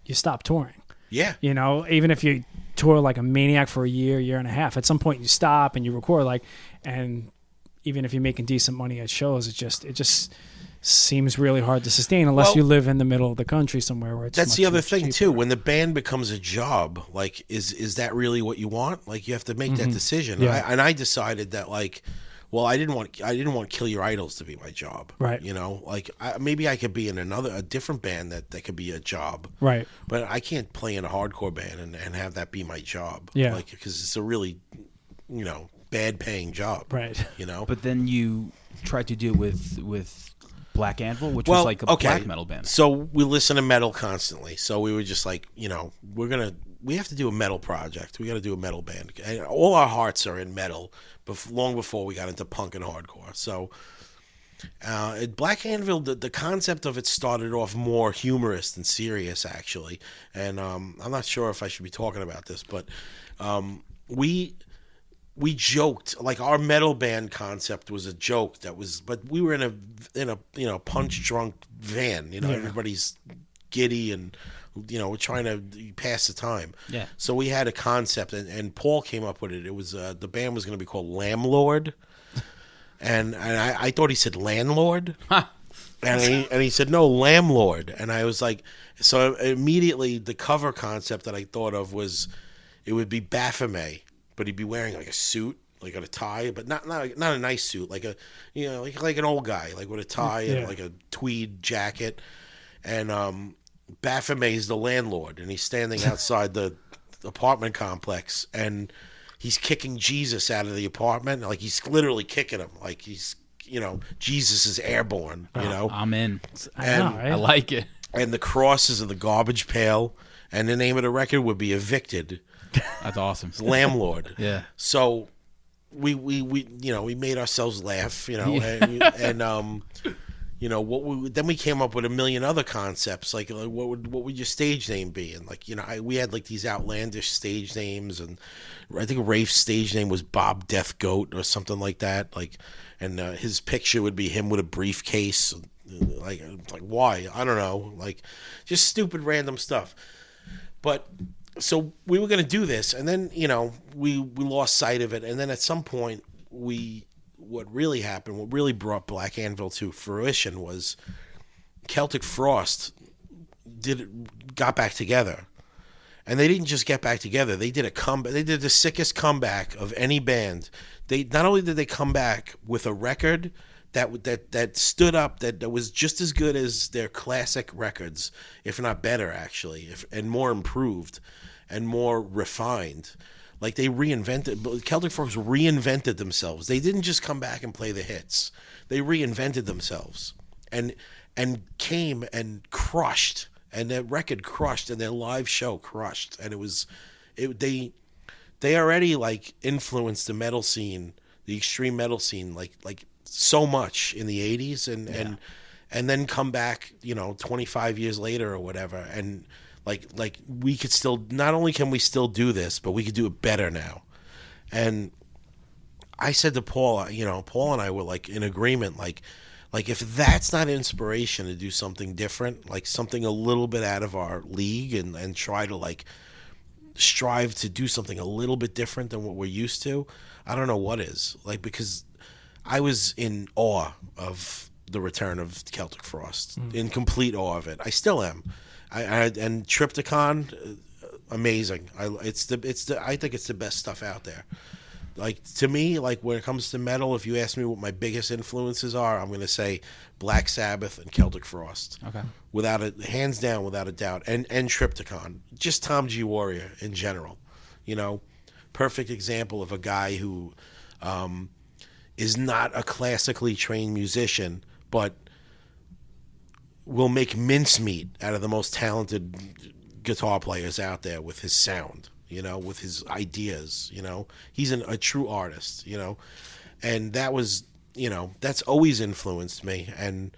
you stop touring. Yeah, even if you tour like a maniac for a year and a half, at some point you stop and you record and even if you're making decent money at shows, it just seems really hard to sustain unless Well, you live in the middle of the country somewhere where it's That's much the other thing cheaper. too. When the band becomes a job, like is that really what you want? Like you have to make that decision. Yeah. I decided that like, well, I didn't want Kill Your Idols to be my job. Right. You know, like maybe I could be in a different band that could be a job. Right. But I can't play in a hardcore band and have that be my job. Yeah. Like because it's a really, bad paying job. Right. You know. But then you tried to do it with Black Anvil, which was like a black metal band. So we listen to metal constantly. So we were just like, we have to do a metal project. We got to do a metal band. And all our hearts are in metal, long before we got into punk and hardcore. So Black Anvil, the concept of it started off more humorous than serious, actually. And I'm not sure if I should be talking about this, but we joked, like our metal band concept was a joke but we were in a punch drunk van, everybody's giddy and we're trying to pass the time. Yeah. So we had a concept and Paul came up with it. It was the band was going to be called Lamblord, and I thought he said landlord. And he said, no, Lamblord. And I was like, so immediately the cover concept that I thought of was it would be Baphomet, but he'd be wearing like a suit, like a tie, but not a nice suit, like like an old guy, like with a tie and like a tweed jacket. And Baphomet is the landlord, and he's standing outside the apartment complex, and he's kicking Jesus out of the apartment, like he's literally kicking him, like he's Jesus is airborne, I'm in. I know, right? I like it. And the cross is in the garbage pail, and the name of the record would be Evicted. That's awesome. It's Lamblord. Yeah. So we made ourselves laugh, and then we came up with a million other concepts, like what would your stage name be? And we had like these outlandish stage names, and I think Rafe's stage name was Bob Death Goat or something like that, and his picture would be him with a briefcase, like why? I don't know, like just stupid random stuff. But so we were going to do this, and then we lost sight of it, and then at some point what really brought Black Anvil to fruition was Celtic Frost got back together. And they didn't just get back together, they did a comeback. They did the sickest comeback of any band. They not only did they come back with a record that stood up, that was just as good as their classic records, if not better actually, and more improved and more refined. Like Celtic Frost reinvented themselves. They didn't just come back and play the hits. They reinvented themselves and came and crushed, and their record crushed, and their live show crushed. And they already like influenced the metal scene, the extreme metal scene, like so much in the 80s, and then come back 25 years later or whatever, and like we could still, not only can we still do this, but we could do it better now. And I said to Paul, Paul and I were like in agreement, like if that's not inspiration to do something different, like something a little bit out of our league, and try to like strive to do something a little bit different than what we're used to, I don't know what is. Like, because I was in awe of the return of Celtic Frost, in complete awe of it. I still am. And Triptychon, amazing. I think it's the best stuff out there. Like, to me, like when it comes to metal, if you ask me what my biggest influences are, I'm going to say Black Sabbath and Celtic Frost. Okay. Hands down, without a doubt. And Triptychon, just Tom G. Warrior in general. Perfect example of a guy who is not a classically trained musician, but will make mincemeat out of the most talented guitar players out there with his sound, with his ideas. He's a true artist, and that was, that's always influenced me. And,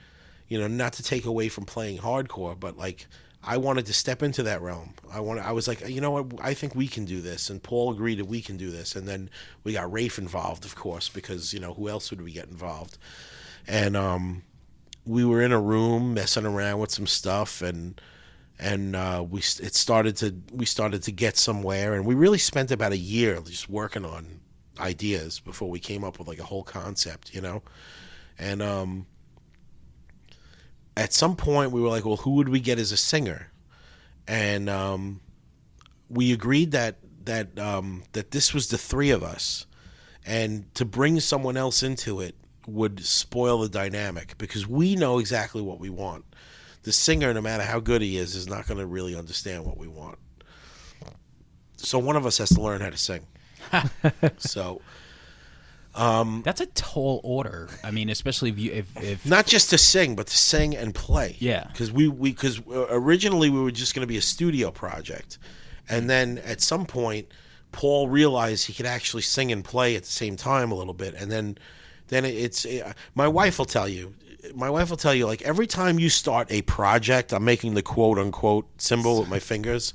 not to take away from playing hardcore, but like I wanted to step into that realm. I was like, what, I think we can do this. And Paul agreed that we can do this. And then we got Rafe involved, of course, because, who else would we get involved? And, we were in a room messing around with some stuff, and we started to get somewhere, and we really spent about a year just working on ideas before we came up with like a whole concept, and at some point we were like, well, who would we get as a singer? And we agreed that this was the three of us, and to bring someone else into it would spoil the dynamic, because we know exactly what we want. The singer, no matter how good he is not going to really understand what we want. So one of us has to learn how to sing. So That's a tall order. I mean, especially if not just to sing, but to sing and play. Yeah. Because because originally we were just going to be a studio project, and then at some point, Paul realized he could actually sing and play at the same time a little bit, and then it's my wife will tell you. My wife will tell you, like, every time you start a project, I'm making the quote unquote symbol with my fingers.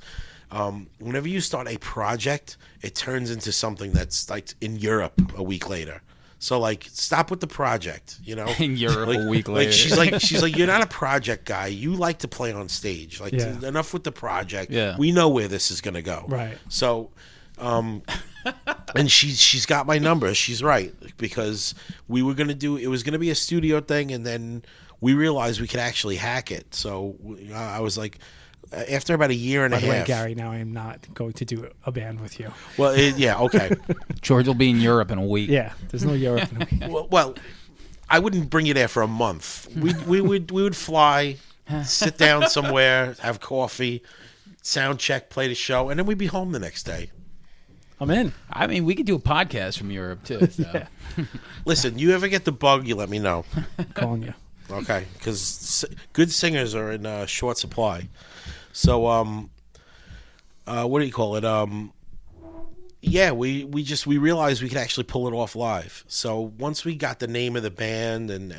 Whenever you start a project, it turns into something that's like in Europe a week later. So like, stop with the project, you know. in Europe Like, a week later. she's like, you're not a project guy. You like to play on stage. Like, Yeah. enough with the project. Yeah. We know where this is gonna go. Right. So, and she's got my number. She's right, because we were gonna do, it was gonna be a studio thing, and then we realized we could actually hack it. So I was like, after about a year and By a the way, half. Gary, now I am not going to do a band with you. Well, yeah, okay. George will be in Europe in a week. Yeah, there's no Europe. well, I wouldn't bring you there for a month. We would fly, sit down somewhere, have coffee, sound check, play the show, and then we'd be home the next day. I'm in. I mean, we could do a podcast from Europe too. So. Listen, you ever get the bug, you let me know. Calling you. Okay, because good singers are in short supply. So, what do you call it? Yeah, we realized we could actually pull it off live. So once we got the name of the band and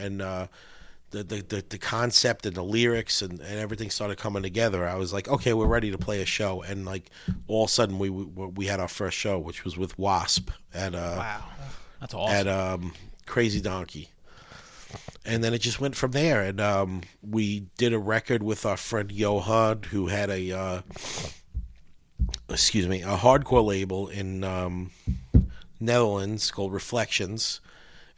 the concept and the lyrics and everything started coming together, I was like, okay, we're ready to play a show. And like, all of a sudden we had our first show, which was with Wasp at Wow, that's awesome. at Crazy Donkey. And then it just went from there, and we did a record with our friend Johan, who had a hardcore label in Netherlands called Reflections,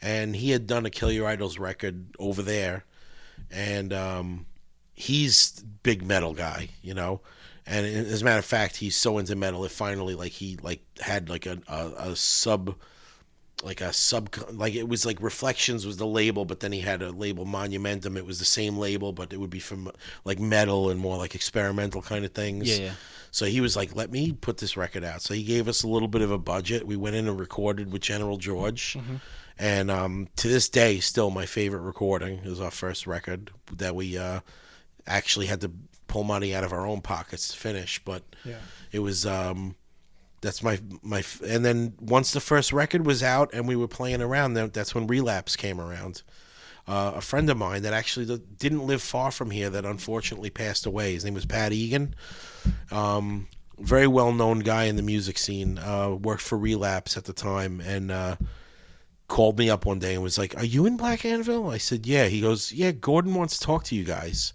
and he had done a Kill Your Idols record over there, and he's big metal guy, you know. And as a matter of fact, he's so into metal, it finally he had a sub. Like it was like Reflections was the label, but then he had a label Monumentum. It was the same label, but it would be from like metal and more like experimental kind of things. Yeah. So he was like, let me put this record out. So he gave us a little bit of a budget. We went in and recorded with General George. Mm-hmm. And to this day, still my favorite recording is our first record that we actually had to pull money out of our own pockets to finish. But Yeah. it was... That's my and then once the first record was out and we were playing around, that's when Relapse came around. A friend of mine that actually didn't live far from here that unfortunately passed away. His name was Pat Egan. Very well-known guy in the music scene. Worked for Relapse at the time, and called me up one day and was like, "Are you in Black Anvil?" I said, "Yeah." He goes, "Yeah, Gordon wants to talk to you guys."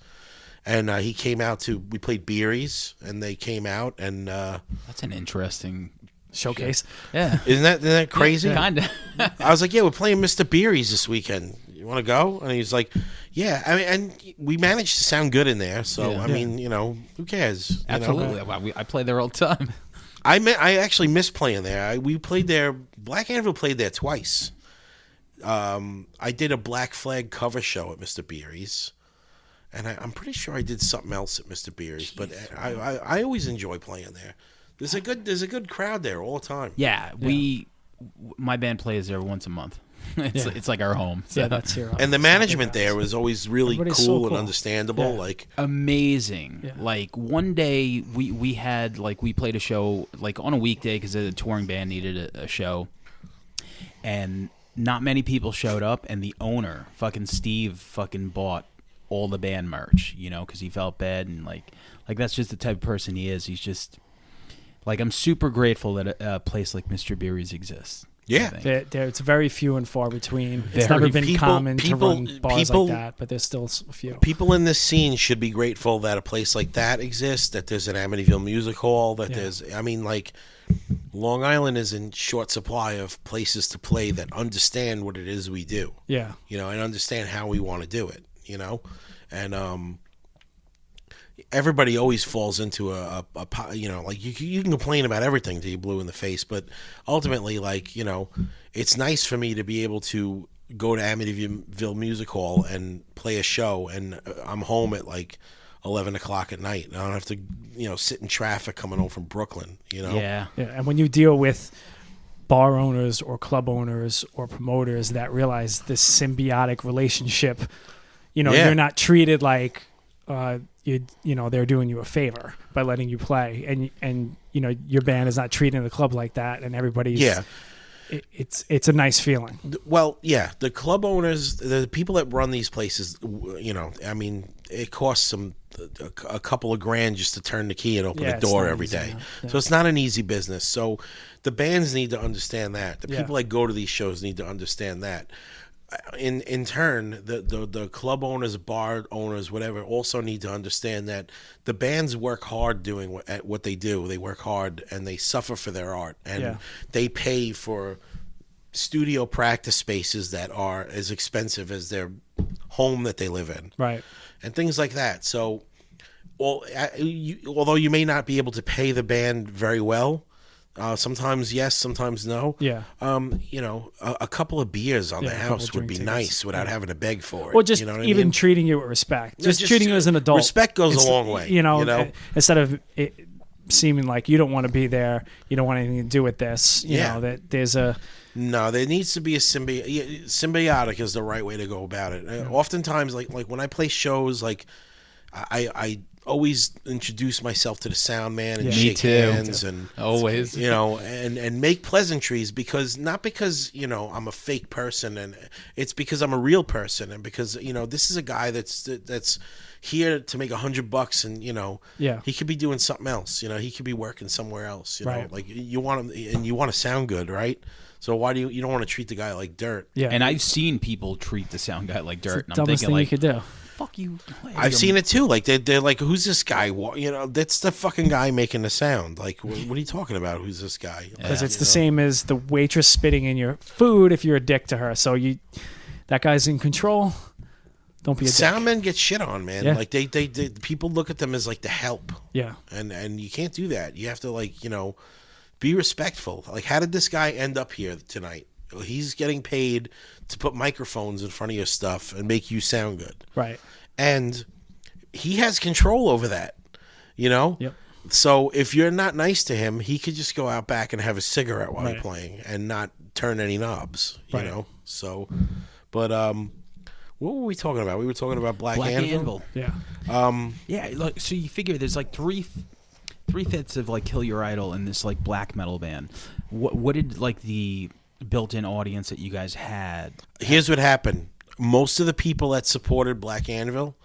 And he came out we played Beeries, and they came out, and That's an interesting Showcase. Yeah. isn't that crazy? Kind of. I was like, yeah, we're playing Mr. Beeries this weekend. You want to go? And he's like, yeah. I mean, and we managed to sound good in there. So, Yeah. I mean, you know, who cares? You know? Absolutely. Wow, I play there all the time. I actually miss playing there. We played there. Black Anvil played there twice. I did a Black Flag cover show at Mr. Beeries. And I'm pretty sure I did something else at Mr. Beeries, but I always enjoy playing there. There's a good crowd there all the time. Yeah, my band plays there once a month. It's like our home. So. Yeah, that's here. And the management there was always really Everybody's cool, so and cool. understandable. Yeah. Like, Amazing. Yeah. Like one day we had we played a show like on a weekday because the touring band needed a show, and not many people showed up, and the owner, fucking Steve, fucking bought all the band merch, you know, because he felt bad, and like that's just the type of person he is. He's just like, I'm super grateful that a place like Mr. Beeries exists. yeah, It's very few and far between. It's Very never been people- common to people- run bars people- like that, but there's still a few. people in this scene should be grateful that a place like that exists, that there's an Amityville Music Hall, that there's, I mean, like, Long Island is in short supply of places to play that understand what it is we do, Yeah. you know, and understand how we want to do it, you know. and everybody always falls into like you can complain about everything till you blue in the face, but ultimately, like, it's nice for me to be able to go to Amityville Music Hall and play a show, and I'm home at like 11 o'clock at night. I don't have to, sit in traffic coming home from Brooklyn. Yeah. And when you deal with bar owners or club owners or promoters that realize this symbiotic relationship, you're not treated like they're doing you a favor by letting you play, and your band is not treating the club like that, and everybody's it's a nice feeling. Well, yeah, the club owners, the people that run these places, it costs them a couple of grand just to turn the key and open the door every day. Yeah. So it's not an easy business. So the bands need to understand that. The people that go to these shows need to understand that. In turn, the club owners, bar owners, whatever, also need to understand that the bands work hard doing what they do. They work hard and they suffer for their art, and they pay for studio practice spaces that are as expensive as their home that they live in, right, and things like that. So, although you may not be able to pay the band very well. Sometimes yes, sometimes no. Yeah. A couple of beers on the house would be nice without having to beg for it. Or just even treating you with respect. Just treating you as an adult. Respect goes a long way. Instead of it seeming like you don't want to be there, you don't want anything to do with this. You know, that there's a... No, there needs to be a symbiotic is the right way to go about it. Yeah. Oftentimes, like when I play shows, like I always introduce myself to the sound man and shake hands and always, and make pleasantries, because not because, I'm a fake person, and it's because I'm a real person, and because, this is a guy that's here to make $100 and, he could be doing something else, he could be working somewhere else, right. Like you want him, and you want to sound good, right? So why do you don't want to treat the guy like dirt? Yeah. And I've seen people treat the sound guy like dirt, it's the and I'm dumbest thinking thing like, you could do. Fuck you. I've seen it too. Like they're like, who's this guy? That's the fucking guy making the sound. Like, what are you talking about? Who's this guy? Because it's the same as the waitress spitting in your food if you're a dick to her. So that guy's in control. Don't be a dick. Sound men get shit on, man. Yeah. Like they people look at them as like the help. Yeah. And you can't do that. You have to be respectful. Like, how did this guy end up here tonight? He's getting paid to put microphones in front of your stuff and make you sound good. Right. And he has control over that, Yep. So if you're not nice to him, he could just go out back and have a cigarette while you're playing and not turn any knobs, you know? So, but, what were we talking about? We were talking about Black Anvil. Yeah. Yeah, look, so you figure there's like three-fifths of like Kill Your Idol in this like black metal band. What did like the built-in audience that you guys had? Here's what happened. Most of the people that supported Black Anvil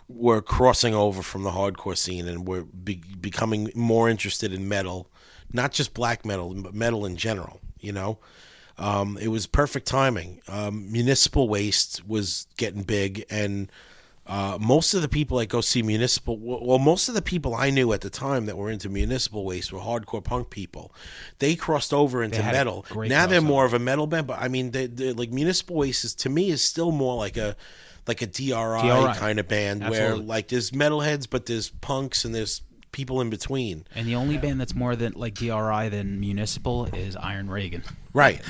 were crossing over from the hardcore scene and were becoming more interested in metal, not just black metal, but metal in general, It was perfect timing. Municipal Waste was getting big, and most of the people that go see most of the people I knew at the time that were into Municipal Waste were hardcore punk people. They crossed over into metal. Now they're more of a metal band, but I mean, they like Municipal Waste to me is still more like a DRI kind of band. Absolutely. Where like there's metalheads, but there's punks and there's people in between. And the only band that's more than like DRI than Municipal is Iron Reagan. Right.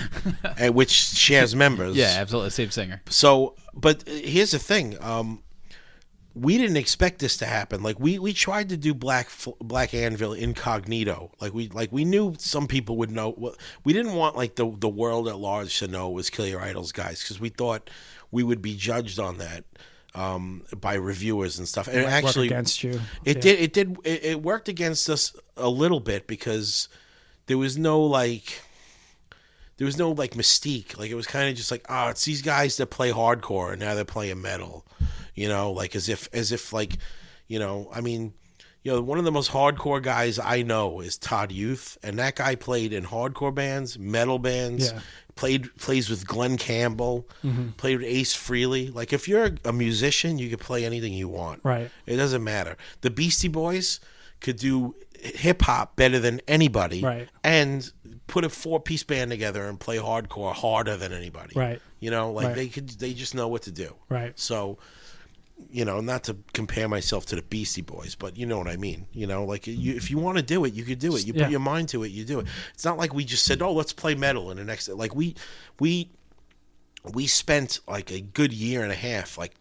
Which shares members. Yeah, absolutely. Same singer. So, but here's the thing. We didn't expect this to happen. Like we tried to do Black Anvil incognito. Like we knew some people would know. We didn't want like the world at large to know it was Kill Your Idols guys, because we thought we would be judged on that by reviewers and stuff. And it actually worked against you. It worked against us a little bit, because there was no mystique. Like it was kind of just like, it's these guys that play hardcore and now they're playing metal. Like as if like, I mean, one of the most hardcore guys I know is Todd Youth, and that guy played in hardcore bands, metal bands, plays with Glenn Campbell, played with Ace Frehley. Like if you're a musician, you can play anything you want. Right. It doesn't matter. The Beastie Boys could do hip hop better than anybody. Right. And put a 4-piece band together and play hardcore harder than anybody. Right. They just know what to do. Right. So not to compare myself to the Beastie Boys, but you know what I mean. Like if you want to do it, you could do it. You put your mind to it, you do it. It's not like we just said, "Oh, let's play metal," in the next. Like we spent like a good year and a half, like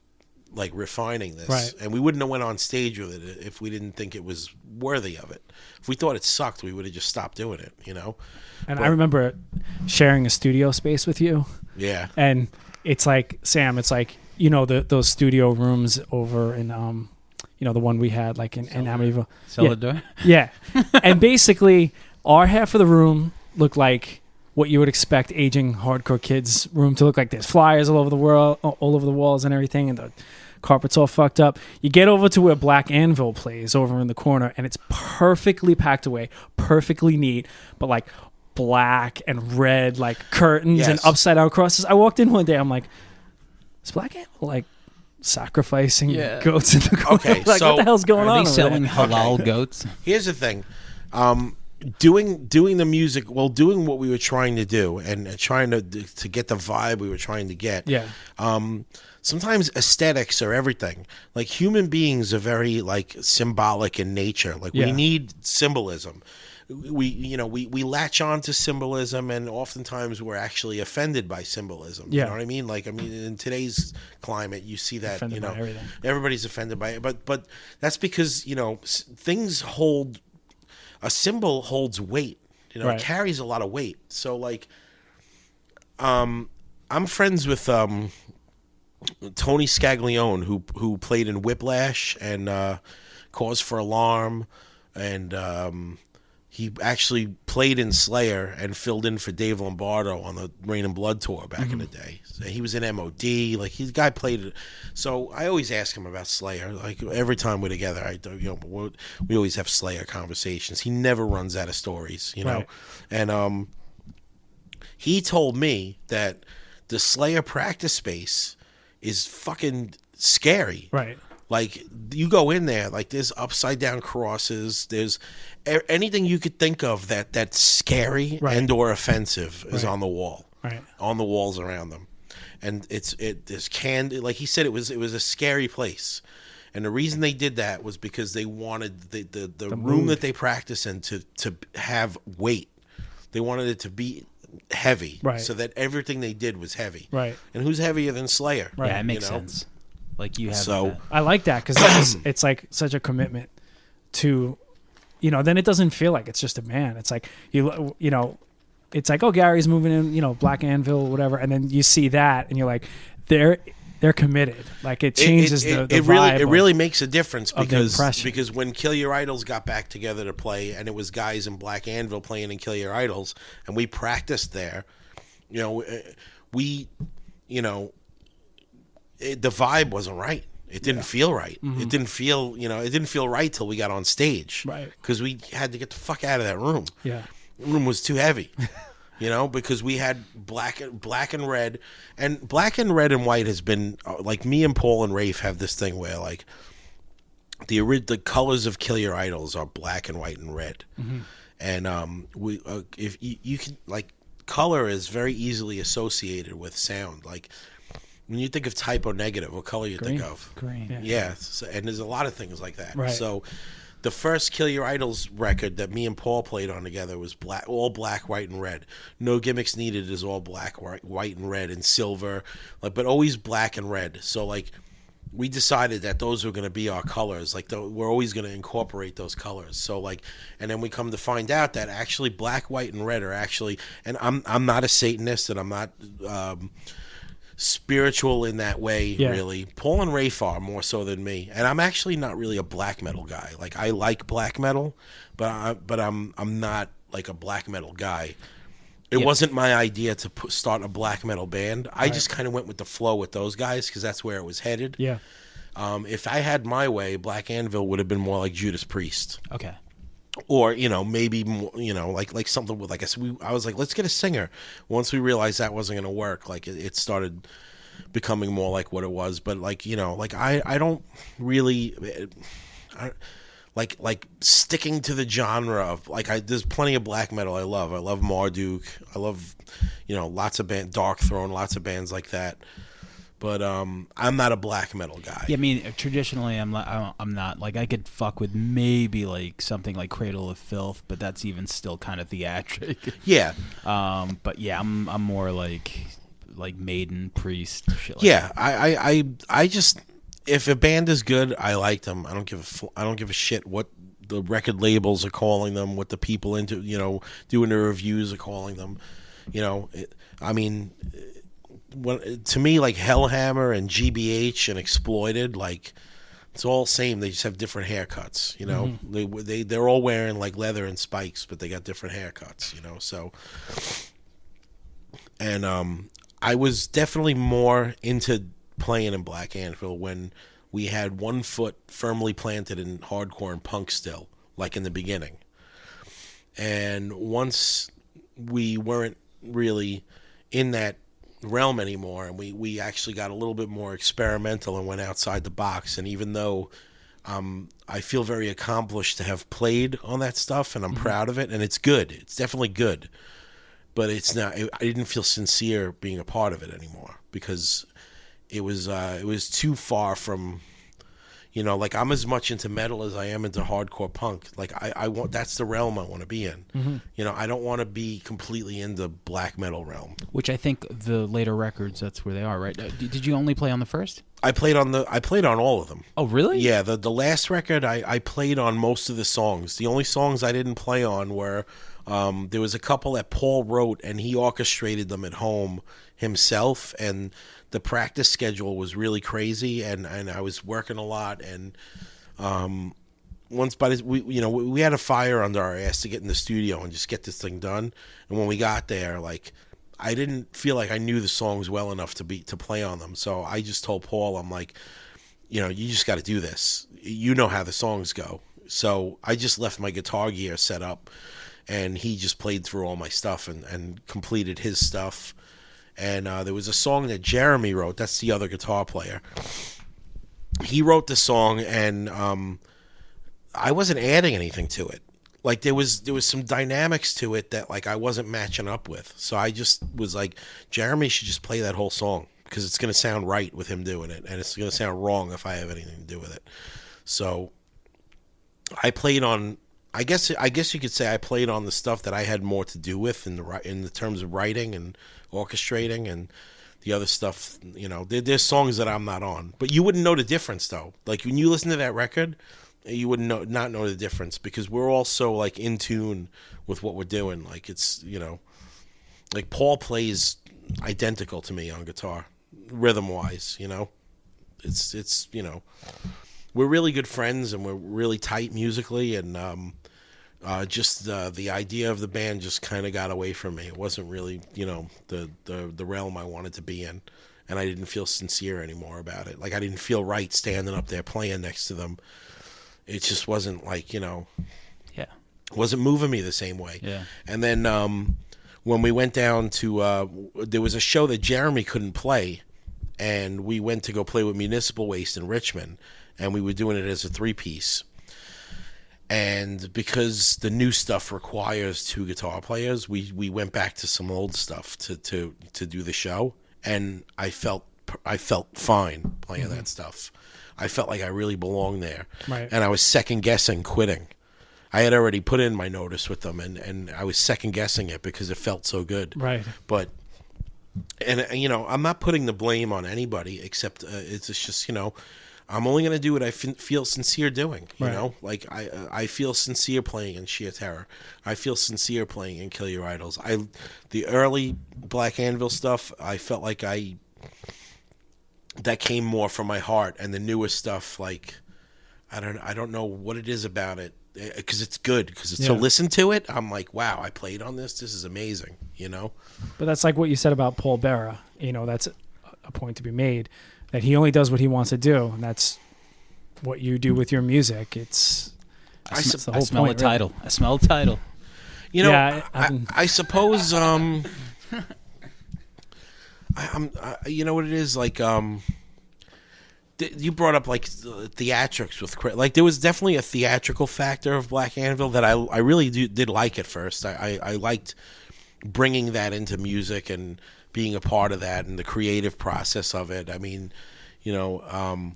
refining this, Right. and we wouldn't have went on stage with it if we didn't think it was worthy of it. If we thought it sucked, we would have just stopped doing it. And I remember sharing a studio space with you. Yeah. And it's like, Sam, it's like, those studio rooms over in, the one we had like in Amityville. Celador? Yeah. And basically our half of the room looked like what you would expect aging hardcore kids' room to look like. There's flyers all over the world, all over the walls and everything, and the carpet's all fucked up. You get over to where Black Anvil plays over in the corner, and it's perfectly packed away, perfectly neat, but like black and red, like curtains and upside down crosses. I walked in one day, I'm like, is Black Anvil like sacrificing goats in the corner? Okay, like, so what the hell's going on? Are they over selling there? halal goats? Here's the thing. Doing the music, doing what we were trying to do and trying to get the vibe we were trying to get. Yeah. Sometimes aesthetics are everything. Like human beings are very like symbolic in nature. Like we need symbolism. We latch on to symbolism, and oftentimes we're actually offended by symbolism. You know what I mean? Like, in today's climate, you see that, Offended by everything. Everybody's offended by it. But that's because, things hold, a symbol holds weight. Right. It carries a lot of weight. So, like, I'm friends with Tony Scaglione, who played in Whiplash and Cause for Alarm, and he actually played in Slayer and filled in for Dave Lombardo on the Rain and Blood tour back in the day. So he was in MOD. Like, the guy played. So I always ask him about Slayer. Like, every time we're together, we always have Slayer conversations. He never runs out of stories, Right. And he told me that the Slayer practice space is fucking scary. Right. Like, you go in there, like, there's upside down crosses, there's anything you could think of that's scary and or offensive is on the wall, on the walls around them, and there's candy. Like he said, it was a scary place, and the reason they did that was because they wanted the room that they practice in to have weight. They wanted it to be heavy, so that everything they did was heavy. Right. And who's heavier than Slayer? Yeah, it makes sense. Like you have So I like that because it's like such a commitment to, then it doesn't feel like it's just a band. It's like, it's like, oh, Gary's moving in, Black Anvil, whatever. And then you see that and you're like, they're committed. Like it changes the vibe. It really makes a difference impression. because when Kill Your Idols got back together to play, and it was guys in Black Anvil playing in Kill Your Idols, and we practiced there, the vibe wasn't right. It didn't feel right. Mm-hmm. It didn't feel, it didn't feel right till we got on stage. Right. Because we had to get the fuck out of that room. Yeah. The room was too heavy. Because we had black and red, and black and red and white has been like, me and Paul and Rafe have this thing where, like, the colors of Kill Your Idols are black and white and red, and we if you can, like, color is very easily associated with sound. Like, when you think of Type O Negative, what color you think of? green. Yeah, and there's a lot of things like that. Right. So the first Kill Your Idols record that me and Paul played on together was all black, white, and red. No Gimmicks Needed is all black, white, and red, and silver, but always black and red. So, like, we decided that those were going to be our colors. Like, we're always going to incorporate those colors. So, like, and then we come to find out that actually black, white, and red are actually. And I'm not a Satanist, and I'm not spiritual in that way, really. Paul and Rafe are more so than me, and I'm actually not really a black metal guy. Like, I like black metal, but I'm not like a black metal guy. It wasn't my idea to start a black metal band. I just kind of went with the flow with those guys because that's where it was headed. Yeah. If I had my way, Black Anvil would have been more like Judas Priest. Okay. Or, maybe more, like something with, like, I was like, let's get a singer. Once we realized that wasn't going to work, like, it started becoming more like what it was. But, like, like, I don't really, like sticking to the genre of, like, there's plenty of black metal I love. I love Marduk. I love, lots of Dark Throne, lots of bands like that. But I'm not a black metal guy. Yeah, I mean, traditionally, I'm not like I could fuck with maybe like something like Cradle of Filth, but that's even still kind of theatric. Yeah. But yeah, I'm more like Maiden, Priest, shit like Yeah, that. I just, if a band is good, I like them. I don't give a shit what the record labels are calling them, what the people into doing the reviews are calling them. I mean, to me, like Hellhammer and GBH and Exploited, like it's all same. They just have different haircuts. They're all wearing like leather and spikes, but they got different haircuts. So, and I was definitely more into playing in Black Anvil when we had one foot firmly planted in hardcore and punk still, like in the beginning. And once we weren't really in that realm anymore, and we actually got a little bit more experimental and went outside the box. And even though I feel very accomplished to have played on that stuff, and I'm proud of it, and it's good. It's definitely good. But it's not. I didn't feel sincere being a part of it anymore because it was too far from, like I'm as much into metal as I am into hardcore punk. Like I want, that's the realm I want to be in. I don't want to be completely in the black metal realm. Which I think the later records, that's where they are, right? Did you only play on the first? I played on all of them. Oh, really? Yeah, the last record I played on most of the songs. The only songs I didn't play on were there was a couple that Paul wrote and he orchestrated them at home himself, and the practice schedule was really crazy, and I was working a lot, and once we had a fire under our ass to get in the studio and just get this thing done. And when we got there, like I didn't feel like I knew the songs well enough to play on them. So I just told Paul, I'm like, you just got to do this. You know how the songs go. So I just left my guitar gear set up, and he just played through all my stuff and completed his stuff. And there was a song that Jeremy wrote. That's the other guitar player. He wrote the song, and I wasn't adding anything to it. Like there was some dynamics to it that like I wasn't matching up with. So I just was like, Jeremy should just play that whole song because it's going to sound right with him doing it, and it's going to sound wrong if I have anything to do with it. So I played on. I guess you could say I played on the stuff that I had more to do with in the terms of writing and orchestrating, and the other stuff, there's songs that I'm not on. But you wouldn't know the difference though. Like when you listen to that record, you would not know the difference because we're all so like in tune with what we're doing. Like it's like Paul plays identical to me on guitar, rhythm wise. It's we're really good friends and we're really tight musically, and just the idea of the band just kind of got away from me. It wasn't really, the realm I wanted to be in, and I didn't feel sincere anymore about it. Like I didn't feel right standing up there playing next to them. It just wasn't like, wasn't moving me the same way. Yeah. And then when we went down to, there was a show that Jeremy couldn't play, and we went to go play with Municipal Waste in Richmond, and we were doing it as a 3-piece. And because the new stuff requires 2 guitar players, we went back to some old stuff to do the show, and I felt fine playing that stuff. I felt like I really belonged there, Right. And I was second guessing quitting. I had already put in my notice with them, and I was second guessing it because it felt so good. Right. But I'm not putting the blame on anybody except it's just I'm only going to do what I feel sincere doing, Right. Like I feel sincere playing in Sheer Terror. I feel sincere playing in Kill Your Idols. The early Black Anvil stuff, I felt like that came more from my heart, and the newest stuff, like I don't know what it is about it, because it's good, because to listen to it, I'm like, wow, I played on this. This is amazing, But that's like what you said about Paul Bearer. That's a point to be made, that he only does what he wants to do, and that's what you do with your music. It's the whole I smell point, a title. I smell a title. I suppose you know what it is, like you brought up like theatrics with like there was definitely a theatrical factor of Black Anvil that I really did like at first. I liked bringing that into music and being a part of that and the creative process of it. I mean, you know,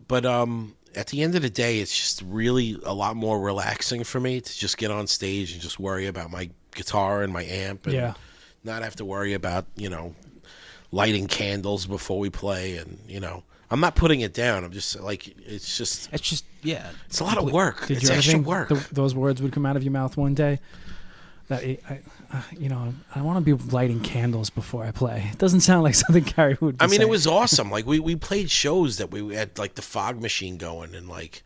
but at the end of the day, it's just really a lot more relaxing for me to just get on stage and just worry about my guitar and my amp and not have to worry about, you know, lighting candles before we play. And, you know, I'm not putting it down. I'm just like, it's just, it's a lot of work. Did It's you ever extra think work. those words would come out of your mouth one day? That you know, I want to be lighting candles before I play. It doesn't sound like something Gary would. I mean, say. it was awesome. Like we played shows that we had like the fog machine going, and like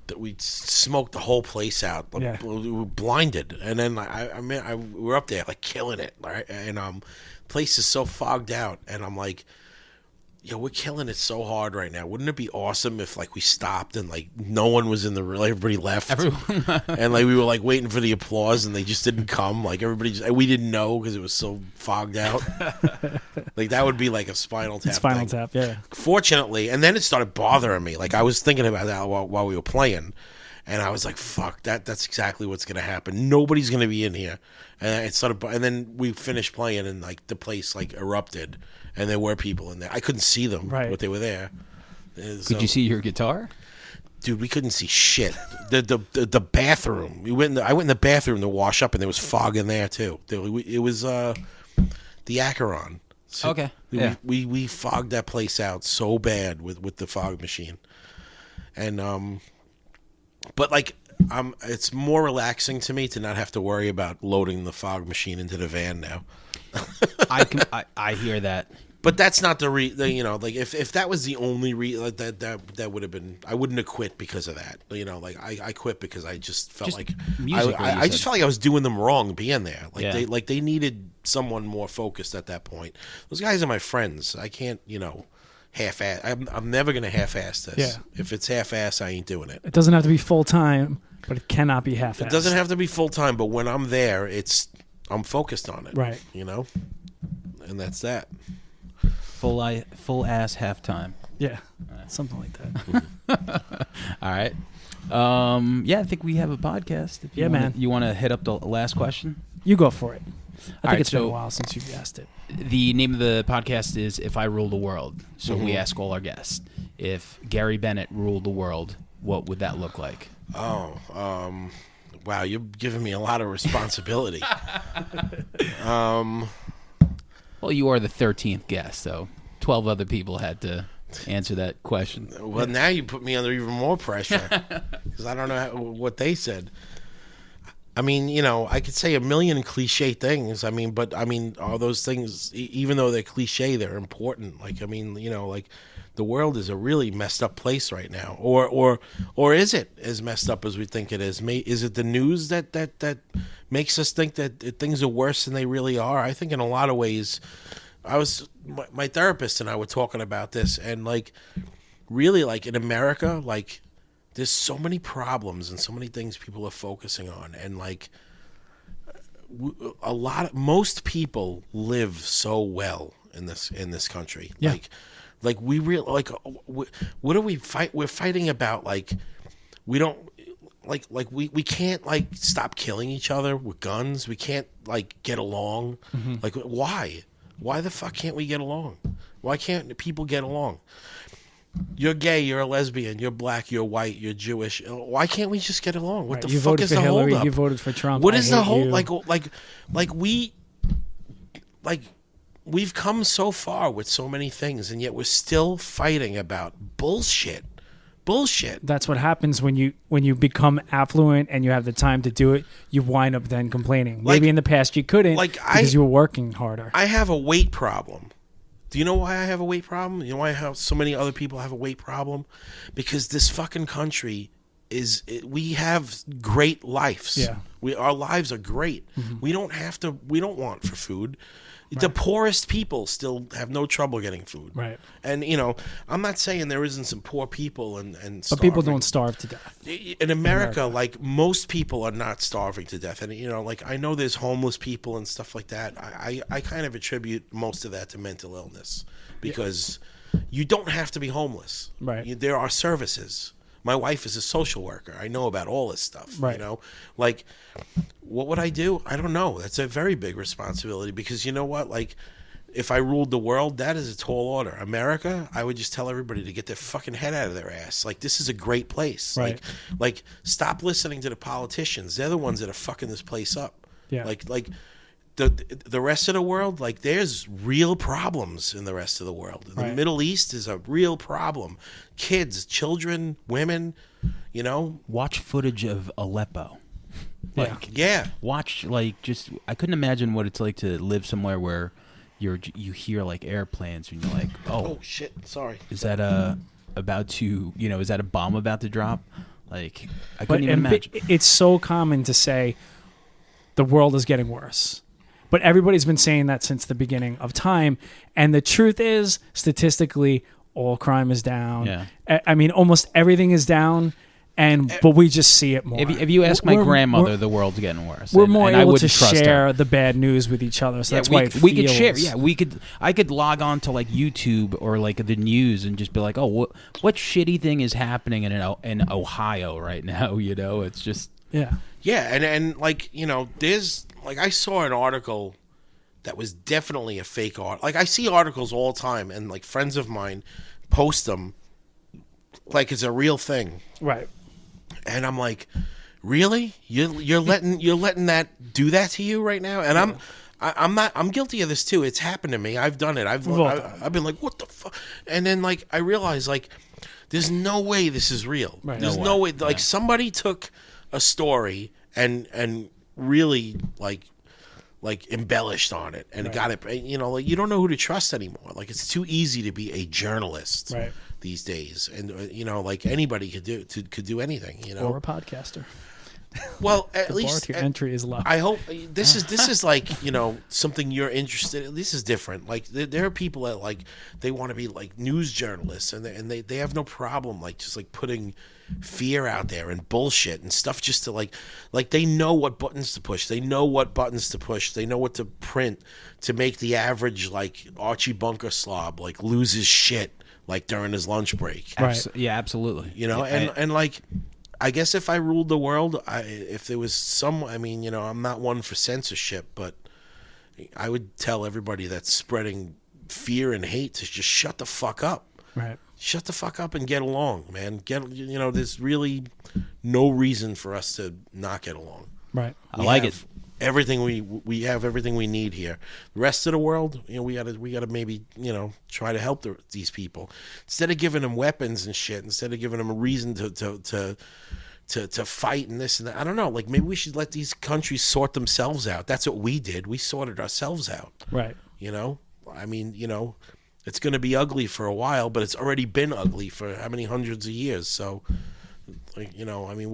that we smoked the whole place out. Like, we were blinded, and then we were up there like killing it, right? And place is so fogged out, and I'm like, yo, we're killing it so hard right now. Wouldn't it be awesome if like we stopped and like no one was in the room, everybody left, and like we were like waiting for the applause and they just didn't come. Like we didn't know because it was so fogged out. Like that would be like a Spinal Tap. Spinal Tap, yeah. Fortunately, and then it started bothering me. Like I was thinking about that while we were playing, and I was like, "Fuck, that's exactly what's gonna happen. Nobody's gonna be in here." And it started, and then we finished playing, and like the place like erupted. And there were people in there. I couldn't see them, but they were there. Could you see your guitar? Dude, we couldn't see shit. The bathroom. I went in the bathroom to wash up, and there was fog in there too. It was the Acheron. So okay. We fogged that place out so bad with the fog machine, and but like it's more relaxing to me to not have to worry about loading the fog machine into the van now. I hear that. But that's not you know, like if that was the only like that would have been, I wouldn't have quit because of that. You know, like I quit because I just felt like I just felt like I was doing them wrong being there. Like they needed someone more focused at that point. Those guys are my friends. I can't, you know, half-ass. I'm never gonna half-ass this. Yeah. If it's half-ass, I ain't doing it. It doesn't have to be full time, but it cannot be half-assed. It doesn't have to be full time, but when I'm there, I'm focused on it. Right. You know, and that's that. Full ass halftime. Yeah, something like that. All right. Yeah, I think we have a podcast. Man. You want to hit up the last question? You go for it. I think it's been a so while since you've asked it. The name of the podcast is If I Rule the World. So we ask all our guests, if Gary Bennett ruled the world, what would that look like? Oh, wow, you're giving me a lot of responsibility. Well, you are the 13th guest, so 12 other people had to answer that question. Well, now you put me under even more pressure because I don't know what they said. I mean, you know, I could say a million cliche things. I mean, but I mean, are those things, even though they're cliche, they're important? Like, I mean, you know, like the world is a really messed up place right now, or is it as messed up as we think it is? Is it the news that makes us think that things are worse than they really are? I think in a lot of ways, my therapist and I were talking about this, and like, really, like in America, like there's so many problems and so many things people are focusing on, and like most people live so well in this country. Yeah. Like we really like what do we fight? We're fighting about like we don't like we can't like stop killing each other with guns. We can't like get along. Mm-hmm. Like why the fuck can't we get along? Why can't people get along? You're gay, you're a lesbian, you're black, you're white, you're Jewish. Why can't we just get along? What the you fuck voted is for the Hillary, hold up? you voted for Trump. What I is the hate whole you. we've come so far with so many things, and yet we're still fighting about bullshit. That's what happens when you become affluent and you have the time to do it. You wind up then complaining. Maybe in the past you couldn't because you were working harder. I have a weight problem. Do you know why I have a weight problem? You know why so many other people have a weight problem? Because this fucking country we have great lives. Yeah. Our lives are great. Mm-hmm. We don't want for food. Right. The poorest people still have no trouble getting food. Right. And, you know, I'm not saying there isn't some poor people and but people don't starve to death. In America, like, most people are not starving to death. And, you know, like, I know there's homeless people and stuff like that. I kind of attribute most of that to mental illness because you don't have to be homeless. Right. There are services. My wife is a social worker. I know about all this stuff. Right. You know, like, what would I do? I don't know. That's a very big responsibility because you know what? Like, if I ruled the world, that is a tall order. America, I would just tell everybody to get their fucking head out of their ass. Like, this is a great place. Right. Like stop listening to the politicians. They're the ones that are fucking this place up. Yeah. Like the rest of the world, like, there's real problems in the rest of the world. The Right. Middle East is a real problem. Kids, children, women, you know. Watch footage of Aleppo. Yeah. Watch, like, just, I couldn't imagine what it's like to live somewhere where you hear like airplanes and you're like, Oh shit! Sorry. is that about to, is that a bomb about to drop? Like, I But couldn't even imagine. it's so common to say the world is getting worse. But everybody's been saying that since the beginning of time. And the truth is, statistically, all crime is down. Yeah. I mean, almost everything is down. But we just see it more. If you ask my We're- grandmother, we're- the world's getting worse. we're and- more and I able to wouldn't trust share her. the bad news with each other. So that's why it we could feels- share. Yeah, I could log on to like YouTube or like the news and just be like, oh, what shitty thing is happening in Ohio right now? It's just Yeah. Yeah, and like, there's like, I saw an article that was definitely a fake art. Like, I see articles all the time, and like friends of mine post them like it's a real thing. Right. And I'm like, really? You're letting that do that to you right now? And I'm guilty of this too. It's happened to me. I've done it. I've been like, what the fuck? And then like I realized, like, there's no way this is real. Right. There's no way. Like, somebody took a story and really like embellished on it and got it. Like, you don't know who to trust anymore. Like, it's too easy to be a journalist. Right. These days, and like anybody could do anything, Or a podcaster. Well, at The bar least to your entry is low. I hope this is like, something you're interested in. This is different. Like, there are people that, like, they want to be like news journalists, and they have no problem like just like putting fear out there and bullshit and stuff just to like they know what buttons to push. They know what buttons to push. They know what to print to make the average like Archie Bunker slob like lose his shit like during his lunch break. Right. Yeah, absolutely. And like, I guess if I ruled the world, if there was some, I'm not one for censorship, but I would tell everybody that's spreading fear and hate to just shut the fuck up. Right. Shut the fuck up and get along, man. There's really no reason for us to not get along. Right. I like it. Everything we have everything we need here. The rest of the world, we gotta maybe try to help these people instead of giving them weapons and shit. Instead of giving them a reason to fight and this and that. I don't know. Like, maybe we should let these countries sort themselves out. That's what we did. We sorted ourselves out. Right. It's going to be ugly for a while, but it's already been ugly for how many hundreds of years. So, like, what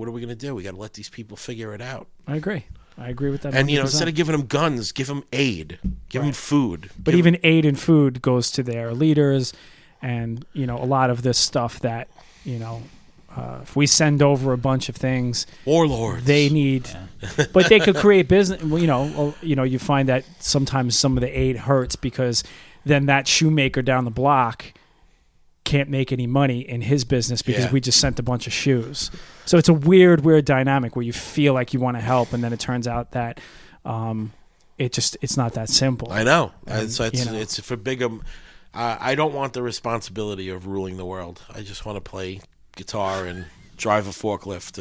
are we going to do? We got to let these people figure it out. I agree with that. And 100%. instead of giving them guns, give them aid, give them food. But even aid and food goes to their leaders, and a lot of this stuff that if we send over a bunch of things, warlords, they need, but they could create business. You find that sometimes some of the aid hurts because then that shoemaker down the block can't make any money in his business because we just sent a bunch of shoes. So it's a weird dynamic where you feel like you want to help, and then it turns out that it's not that simple. I know. And, it's for bigger. I don't want the responsibility of ruling the world. I just want to play guitar and drive a forklift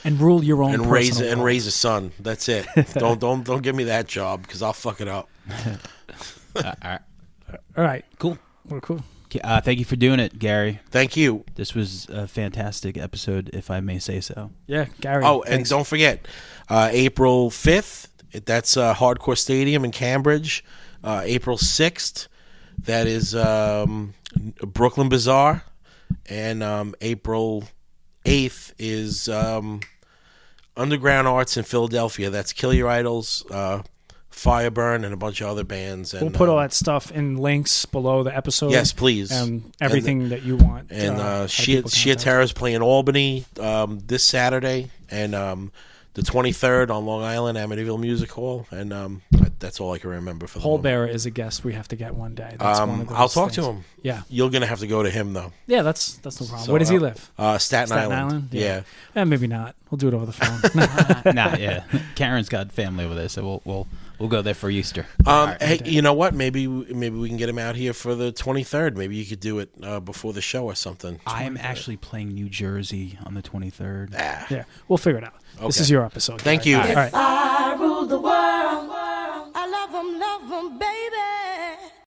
and rule your own and personal world. raise a son. That's it. don't give me that job because I'll fuck it up. All right, Cool. We're cool. Thank you for doing it, Gary. Thank you. This was a fantastic episode, if I may say so. Yeah, Gary. Oh, and thanks. don't forget, April 5th, that's Hardcore Stadium in Cambridge. April 6th, that is Brooklyn Bazaar. And April 8th is Underground Arts in Philadelphia. That's Kill Your Idols, Fireburn, and a bunch of other bands. And We'll put all that stuff in links below the episode. Yes, please. And everything that you want. And Shea Shea Terra's playing Albany this Saturday, and the 23rd on Long Island, Amityville Music Hall, and that's all I can remember for the Paul moment. Bearer is a guest we have to get one day. That's one of those I'll talk things. to him. Yeah. You're gonna have to go to him though. Yeah, that's no problem. So, Where does he live? Staten Island. Yeah. Maybe not. We'll do it over the phone. Nah, yeah. Karen's got family over there, so we'll We'll go there for Easter. Hey, you know what? Maybe we can get him out here for the 23rd. Maybe you could do it before the show or something. I am actually playing New Jersey on the 23rd. Yeah, we'll figure it out. This Okay. is your episode. Thank Gary. you. All right. I rule the world. I love 'em, baby.